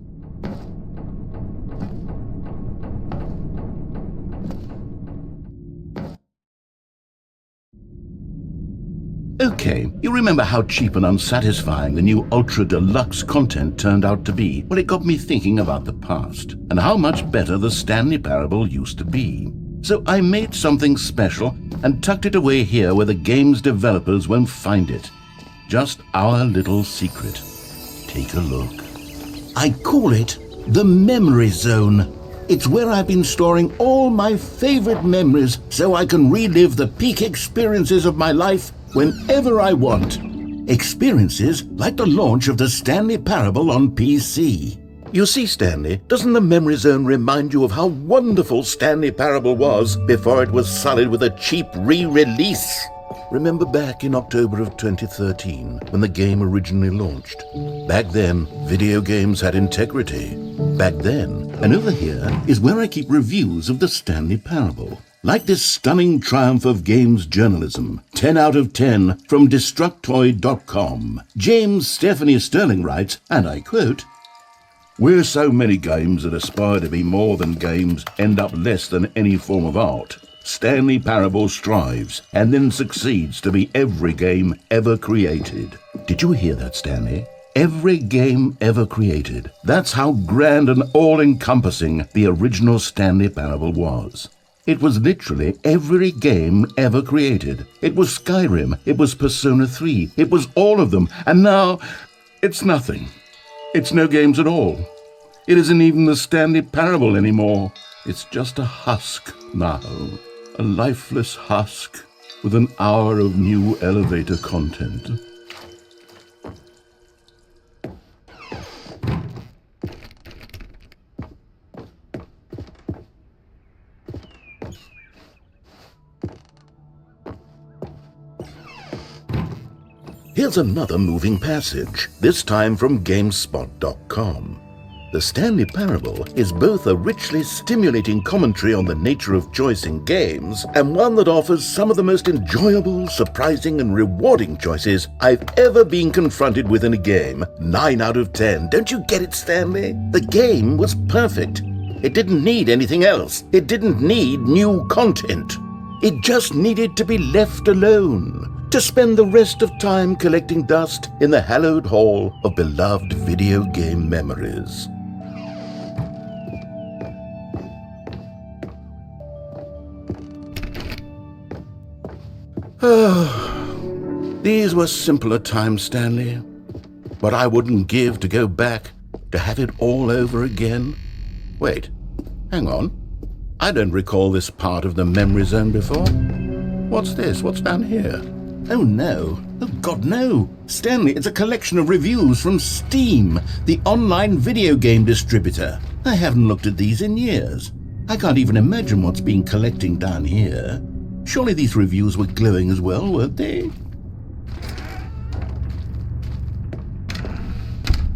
Speaker 1: Okay, you remember how cheap and unsatisfying the new Ultra Deluxe content turned out to be? Well, it got me thinking about the past, and how much better the Stanley Parable used to be. So I made something special and tucked it away here where the game's developers won't find it. Just our little secret. Take a look. I call it the Memory Zone. It's where I've been storing all my favorite memories so I can relive the peak experiences of my life whenever I want. Experiences like the launch of the Stanley Parable on PC. You see, Stanley, doesn't the Memory Zone remind you of how wonderful Stanley Parable was before it was sullied with a cheap re-release? Remember back in October of 2013, when the game originally launched? Back then, video games had integrity. Back then, and over here is where I keep reviews of the Stanley Parable. Like this stunning triumph of games journalism, 10 out of 10 from Destructoid.com. James Stephanie Sterling writes, and I quote, "Where so many games that aspire to be more than games end up less than any form of art, Stanley Parable strives and then succeeds to be every game ever created." Did you hear that, Stanley? Every game ever created. That's how grand and all-encompassing the original Stanley Parable was. It was literally every game ever created. It was Skyrim, it was Persona 3, it was all of them, and now it's nothing. It's no games at all. It isn't even the Stanley Parable anymore. It's just a husk now, a lifeless husk with an hour of new elevator content. Here's another moving passage, this time from GameSpot.com. The Stanley Parable is both a richly stimulating commentary on the nature of choice in games and one that offers some of the most enjoyable, surprising, and rewarding choices I've ever been confronted with in a game. 9 out of 10. Don't you get it, Stanley? The game was perfect. It didn't need anything else. It didn't need new content. It just needed to be left alone, to spend the rest of time collecting dust in the hallowed hall of beloved video game memories. These were simpler times, Stanley, but I wouldn't give to go back to have it all over again. Wait, hang on. I don't recall this part of the Memory Zone before. What's this? What's down here? Oh no. Oh God, no. Stanley, it's a collection of reviews from Steam, the online video game distributor. I haven't looked at these in years. I can't even imagine what's been collecting down here. Surely these reviews were glowing as well, weren't they?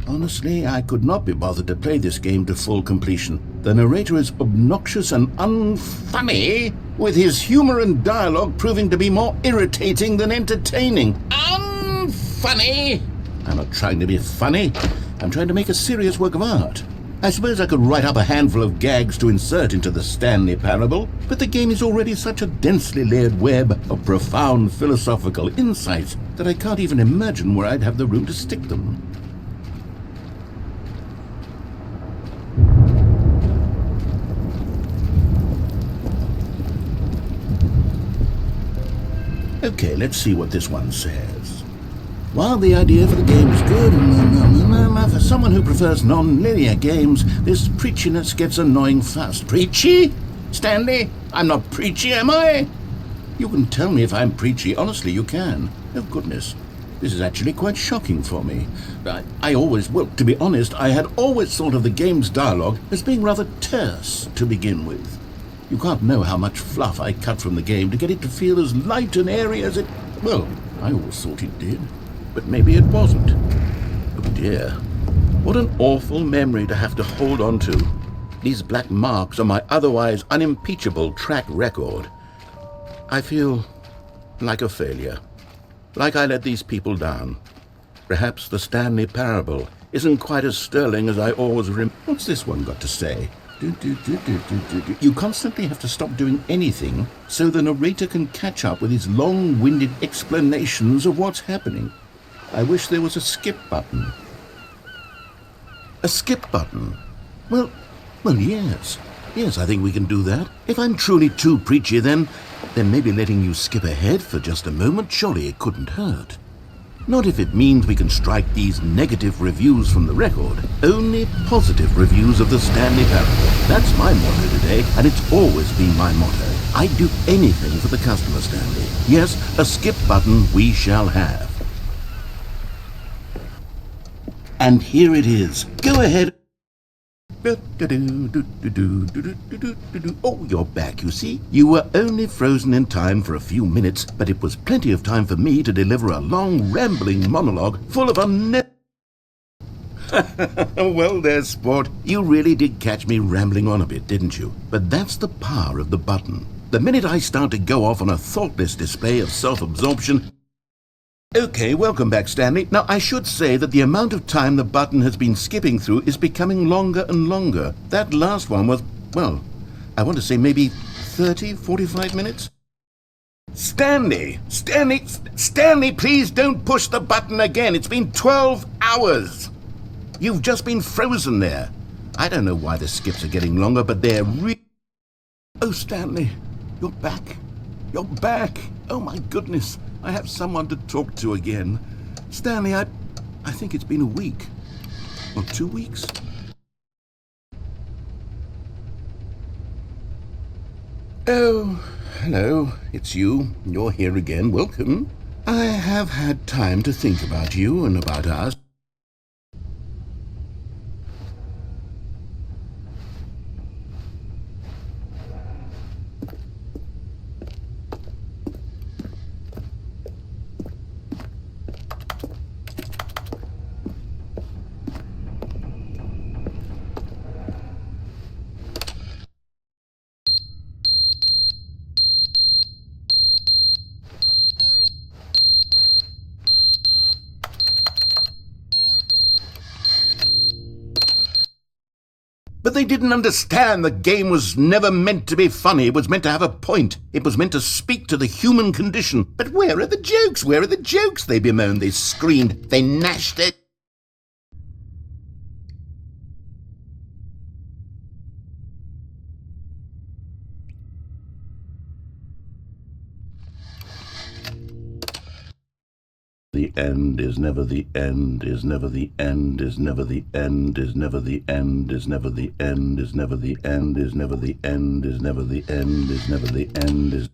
Speaker 1: Honestly, I could not be bothered to play this game to full completion. The narrator is obnoxious and unfunny, with his humor and dialogue proving to be more irritating than entertaining. Unfunny! I'm not trying to be funny. I'm trying to make a serious work of art. I suppose I could write up a handful of gags to insert into the Stanley Parable, but the game is already such a densely layered web of profound philosophical insights that I can't even imagine where I'd have the room to stick them. Okay, let's see what this one says. While the idea for the game is good, for someone who prefers non-linear games, this preachiness gets annoying fast. Preachy? Stanley? I'm not preachy, am I? You can tell me if I'm preachy. Honestly, you can. Oh, goodness. This is actually quite shocking for me. To be honest, I had always thought of the game's dialogue as being rather terse to begin with. You can't know how much fluff I cut from the game to get it to feel as light and airy as it... Well, I always thought it did. But maybe it wasn't. Oh dear. What an awful memory to have to hold on to. These black marks on my otherwise unimpeachable track record. I feel like a failure. Like I let these people down. Perhaps the Stanley Parable isn't quite as sterling as I always remember. What's this one got to say? You constantly have to stop doing anything so the narrator can catch up with his long-winded explanations of what's happening. I wish there was a skip button. A skip button? Well, yes. Yes, I think we can do that. If I'm truly too preachy, then maybe letting you skip ahead for just a moment, surely it couldn't hurt. Not if it means we can strike these negative reviews from the record. Only positive reviews of the Stanley Parable. That's my motto today, and it's always been my motto. I'd do anything for the customer, Stanley. Yes, a skip button we shall have. And here it is. Go ahead. Oh, you're back, you see. You were only frozen in time for a few minutes, but it was plenty of time for me to deliver a long, rambling monologue full of Well, there's sport. You really did catch me rambling on a bit, didn't you? But that's the power of the button. The minute I start to go off on a thoughtless display of self-absorption... Okay, welcome back, Stanley. Now, I should say that the amount of time the button has been skipping through is becoming longer and longer. That last one was, well, I want to say maybe 30, 45 minutes? Stanley, please don't push the button again. It's been 12 hours. You've just been frozen there. I don't know why the skips are getting longer, but they're Oh, Stanley, you're back. You're back. Oh, my goodness. I have someone to talk to again. Stanley, I think it's been a week. Or 2 weeks. Oh, hello. It's you. You're here again. Welcome. I have had time to think about you and about us. But they didn't understand the game was never meant to be funny. It was meant to have a point. It was meant to speak to the human condition. But where are the jokes? Where are the jokes? They bemoaned, they screamed, they gnashed it. The end is never the end, is never the end, is never the end, is never the end, is never the end, is never the end, is never the end, is never the end, is never the end, is...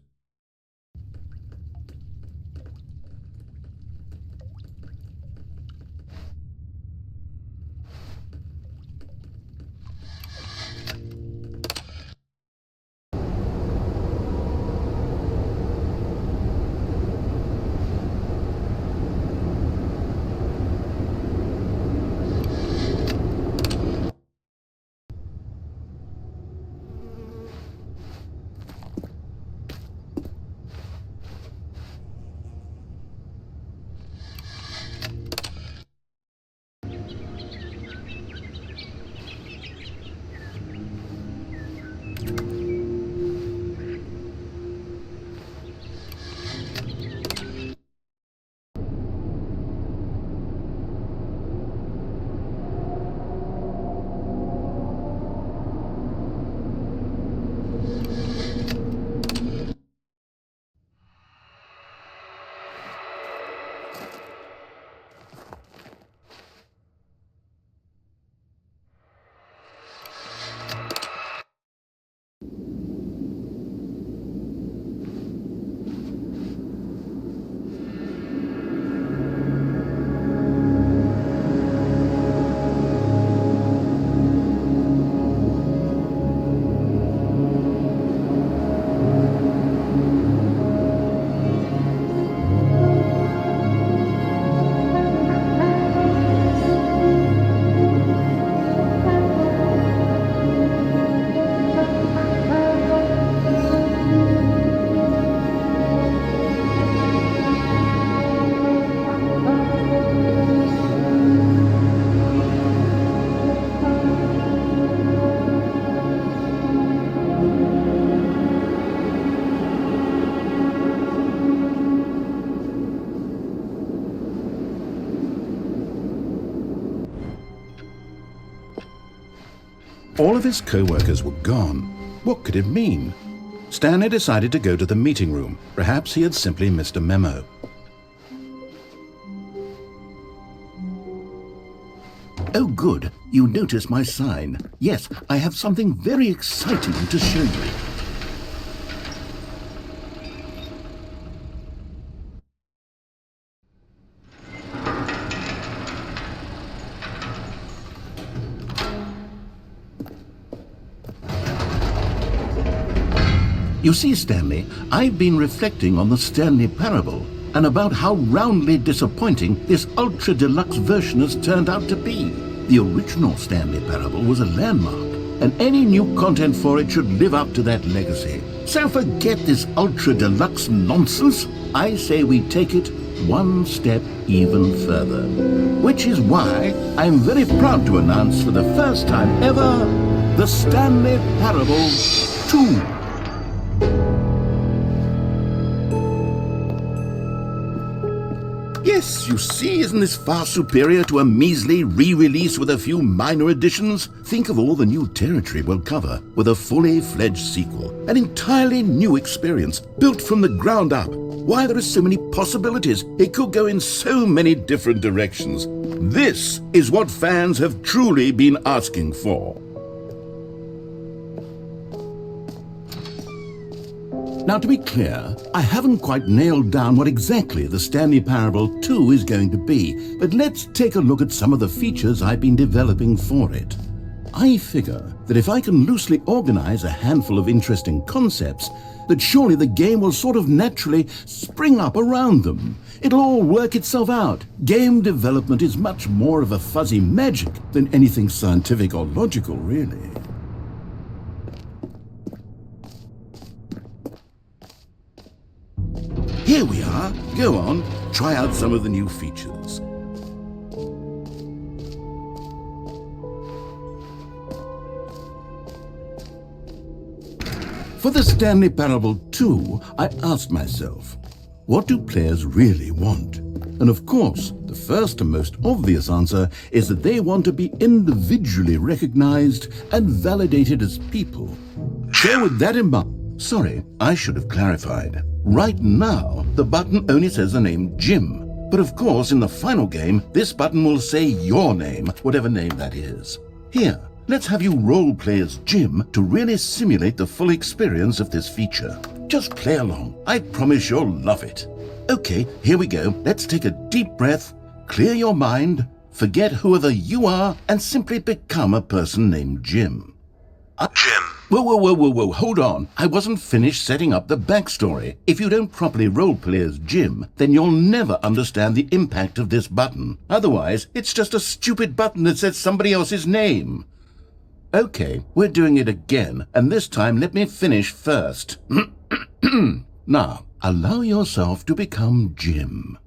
Speaker 1: All of his co-workers were gone. What could it mean? Stanley decided to go to the meeting room. Perhaps he had simply missed a memo.
Speaker 4: Oh, good. You notice my sign. Yes, I have something very exciting to show you. You see, Stanley, I've been reflecting on the Stanley Parable and about how roundly disappointing this Ultra Deluxe version has turned out to be. The original Stanley Parable was a landmark, and any new content for it should live up to that legacy. So forget this Ultra Deluxe nonsense. I say we take it one step even further. Which is why I'm very proud to announce for the first time ever, the Stanley Parable 2. Yes, you see, isn't this far superior to a measly re-release with a few minor additions? Think of all the new territory we'll cover with a fully fledged sequel. An entirely new experience, built from the ground up. Why, there are so many possibilities. It could go in so many different directions. This is what fans have truly been asking for. Now, to be clear, I haven't quite nailed down what exactly the Stanley Parable 2 is going to be, but let's take a look at some of the features I've been developing for it. I figure that if I can loosely organize a handful of interesting concepts, that surely the game will sort of naturally spring up around them. It'll all work itself out. Game development is much more of a fuzzy magic than anything scientific or logical, really. Here we are. Go on, try out some of the new features. For the Stanley Parable 2, I asked myself, what do players really want? And of course, the first and most obvious answer is that they want to be individually recognized and validated as people. So with that in mind, sorry, I should have clarified. Right now, the button only says the name Jim. But of course, in the final game, this button will say your name, whatever name that is. Here, let's have you role-play as Jim to really simulate the full experience of this feature. Just play along. I promise you'll love it. Okay, here we go. Let's take a deep breath, clear your mind, forget whoever you are, and simply become a person named Jim. Jim. Whoa, hold on. I wasn't finished setting up the backstory. If you don't properly roleplay as Jim, then you'll never understand the impact of this button. Otherwise, it's just a stupid button that says somebody else's name. Okay, we're doing it again, and this time let me finish first. Now, allow yourself to become Jim.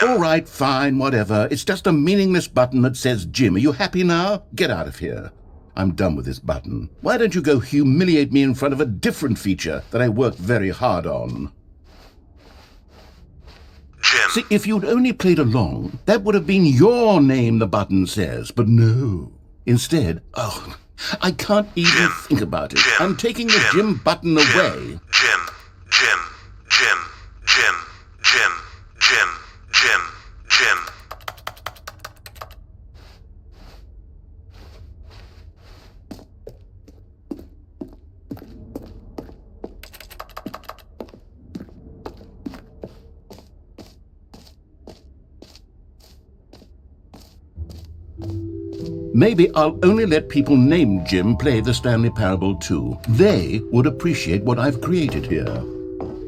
Speaker 4: All right, fine, whatever. It's just a meaningless button that says Jim. Are you happy now? Get out of here. I'm done with this button. Why don't you go humiliate me in front of a different feature that I worked very hard on? Jim. See, if you'd only played along, that would have been your name the button says, but no. Instead, I can't even think about it. I'm taking the Jim button away. Jim. Maybe I'll only let people named Jim play the Stanley Parable 2. They would appreciate what I've created here.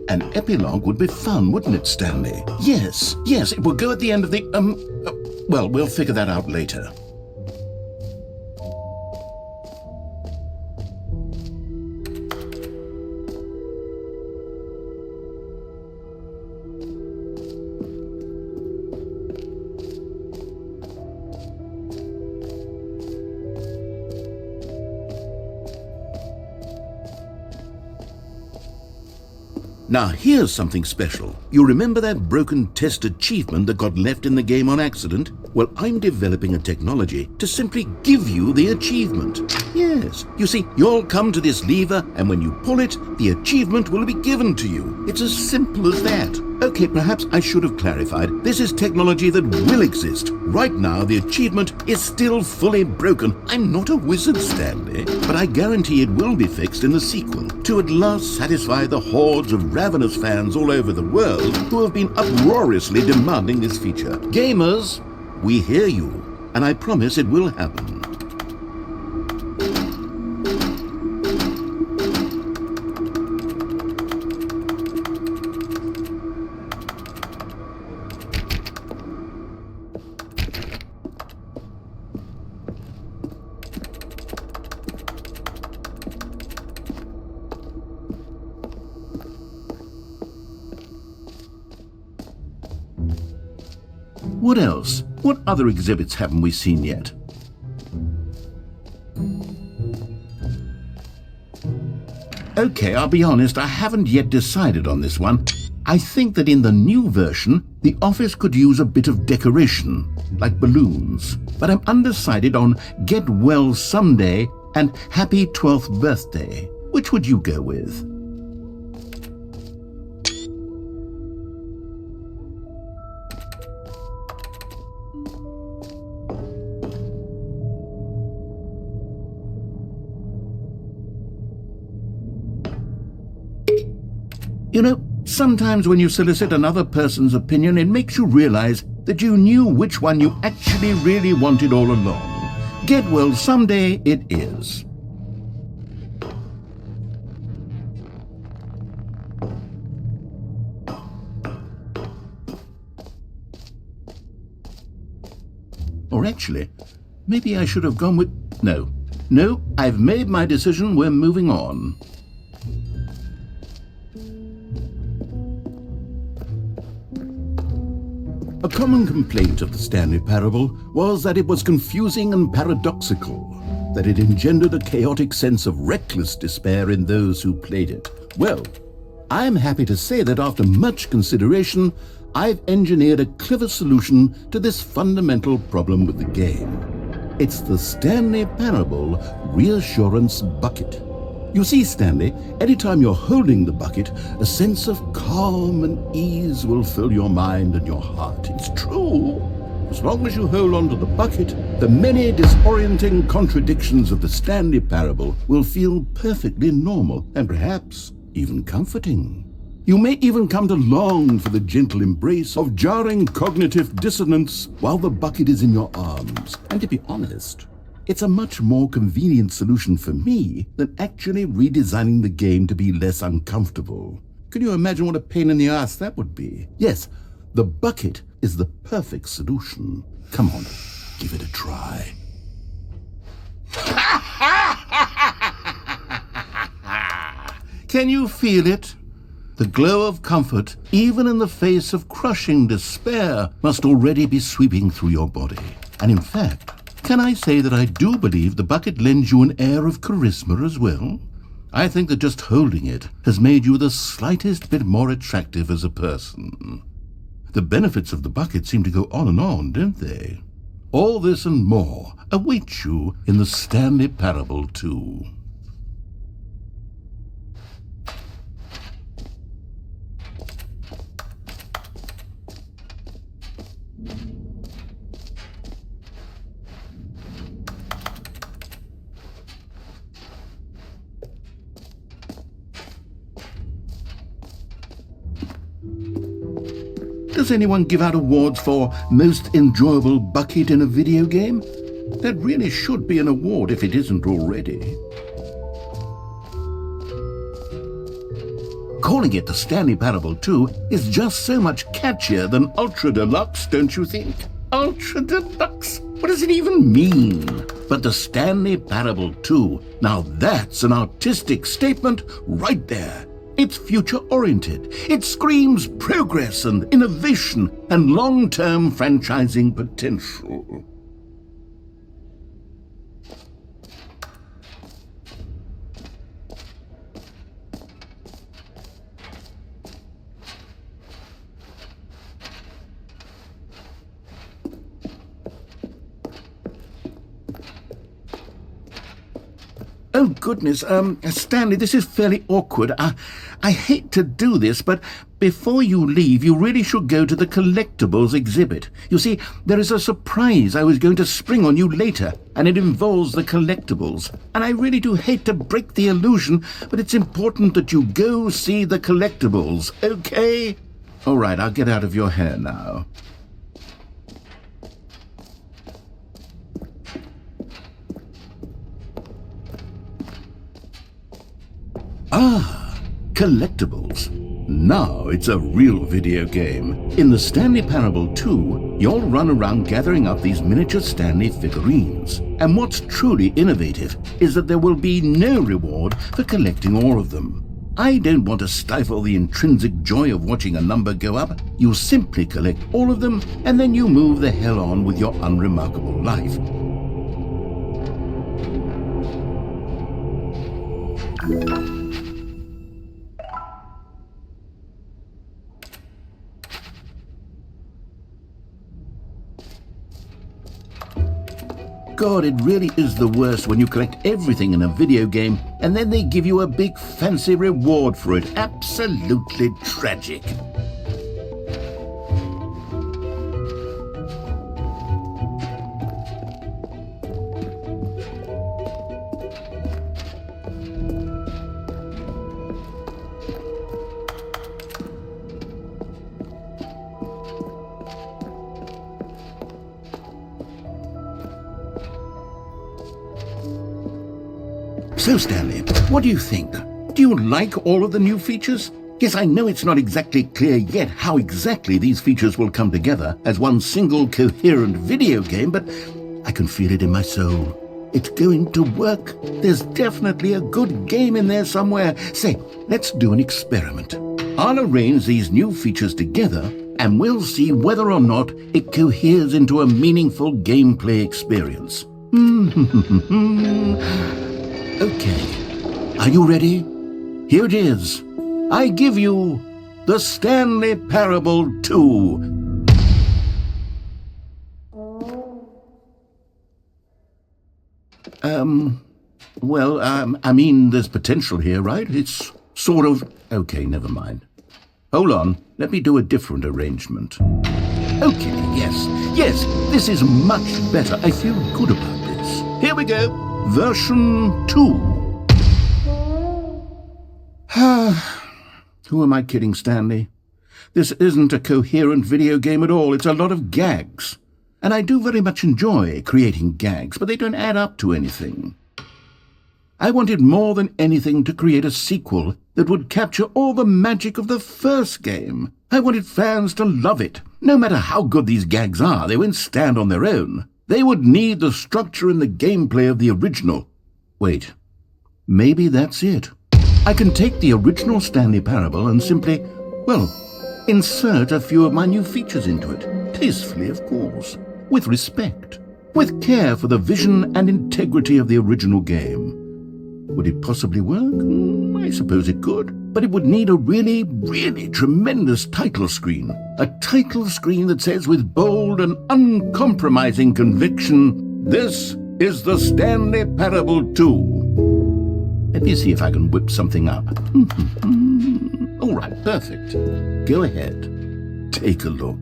Speaker 4: An epilogue would be fun, wouldn't it, Stanley? Yes, it will go at the end of the, well, we'll figure that out later. Now here's something special. You remember that broken test achievement that got left in the game on accident?
Speaker 1: Well, I'm developing a technology to simply give you the achievement. Yes, you see, you'll come to this lever, and when you pull it, the achievement will be given to you. It's as simple as that. Okay, perhaps I should have clarified. This is technology that will exist. Right now, the achievement is still fully broken. I'm not a wizard, Stanley, but I guarantee it will be fixed in the sequel to at last satisfy the hordes of ravenous fans all over the world who have been uproariously demanding this feature. Gamers, we hear you, and I promise it will happen. What else? What other exhibits haven't we seen yet? Okay, I'll be honest, I haven't yet decided on this one. I think that in the new version, the office could use a bit of decoration, like balloons. But I'm undecided on Get Well Someday and Happy 12th Birthday. Which would you go with? You know, sometimes when you solicit another person's opinion, it makes you realize that you knew which one you actually really wanted all along. Get well someday it is. Or actually, maybe I should have gone with... No, I've made my decision, we're moving on. A common complaint of the Stanley Parable was that it was confusing and paradoxical, that it engendered a chaotic sense of reckless despair in those who played it. Well, I'm happy to say that after much consideration, I've engineered a clever solution to this fundamental problem with the game. It's the Stanley Parable Reassurance Bucket. You see, Stanley, anytime you're holding the bucket, a sense of calm and ease will fill your mind and your heart. It's true. As long as you hold on to the bucket, the many disorienting contradictions of the Stanley Parable will feel perfectly normal and perhaps even comforting. You may even come to long for the gentle embrace of jarring cognitive dissonance while the bucket is in your arms. And to be honest, it's a much more convenient solution for me than actually redesigning the game to be less uncomfortable. Can you imagine what a pain in the ass that would be? Yes, the bucket is the perfect solution. Come on, give it a try. Can you feel it? The glow of comfort, even in the face of crushing despair, must already be sweeping through your body. And in fact, can I say that I do believe the bucket lends you an air of charisma as well? I think that just holding it has made you the slightest bit more attractive as a person. The benefits of the bucket seem to go on, don't they? All this and more await you in the Stanley Parable 2. Does anyone give out awards for most enjoyable bucket in a video game? That really should be an award if it isn't already. Calling it the Stanley Parable 2 is just so much catchier than Ultra Deluxe, don't you think? Ultra Deluxe? What does it even mean? But the Stanley Parable 2, now that's an artistic statement right there. It's future-oriented. It screams progress and innovation and long-term franchising potential. Oh, goodness. Stanley, this is fairly awkward. I hate to do this, but before you leave, you really should go to the collectibles exhibit. You see, there is a surprise I was going to spring on you later, and it involves the collectibles. And I really do hate to break the illusion, but it's important that you go see the collectibles, okay? All right, I'll get out of your hair now. Ah, collectibles. Now it's a real video game. In the Stanley Parable 2, you'll run around gathering up these miniature Stanley figurines. And what's truly innovative is that there will be no reward for collecting all of them. I don't want to stifle the intrinsic joy of watching a number go up. You simply collect all of them, and then you move the hell on with your unremarkable life. God, it really is the worst when you collect everything in a video game and then they give you a big fancy reward for it. Absolutely tragic. So, Stanley, what do you think? Do you like all of the new features? Yes, I know it's not exactly clear yet how exactly these features will come together as one single coherent video game, but I can feel it in my soul. It's going to work. There's definitely a good game in there somewhere. Say, let's do an experiment. I'll arrange these new features together and we'll see whether or not it coheres into a meaningful gameplay experience. Okay, are you ready? Here it is. I give you the Stanley Parable 2. I mean, there's potential here, right? It's sort of... Okay, never mind. Hold on, let me do a different arrangement. Okay, yes, this is much better. I feel good about this. Here we go. Version 2. Who am I kidding, Stanley? This isn't a coherent video game at all. It's a lot of gags. And I do very much enjoy creating gags, but they don't add up to anything. I wanted more than anything to create a sequel that would capture all the magic of the first game. I wanted fans to love it. No matter how good these gags are, they won't stand on their own. They would need the structure and the gameplay of the original. Wait, maybe that's it. I can take the original Stanley Parable and simply, insert a few of my new features into it. Tastefully, of course. With respect. With care for the vision and integrity of the original game. Would it possibly work? I suppose it could. But it would need a really, really tremendous title screen. A title screen that says with bold and uncompromising conviction, "This is the Stanley Parable 2. Let me see if I can whip something up. All right, perfect. Go ahead. Take a look.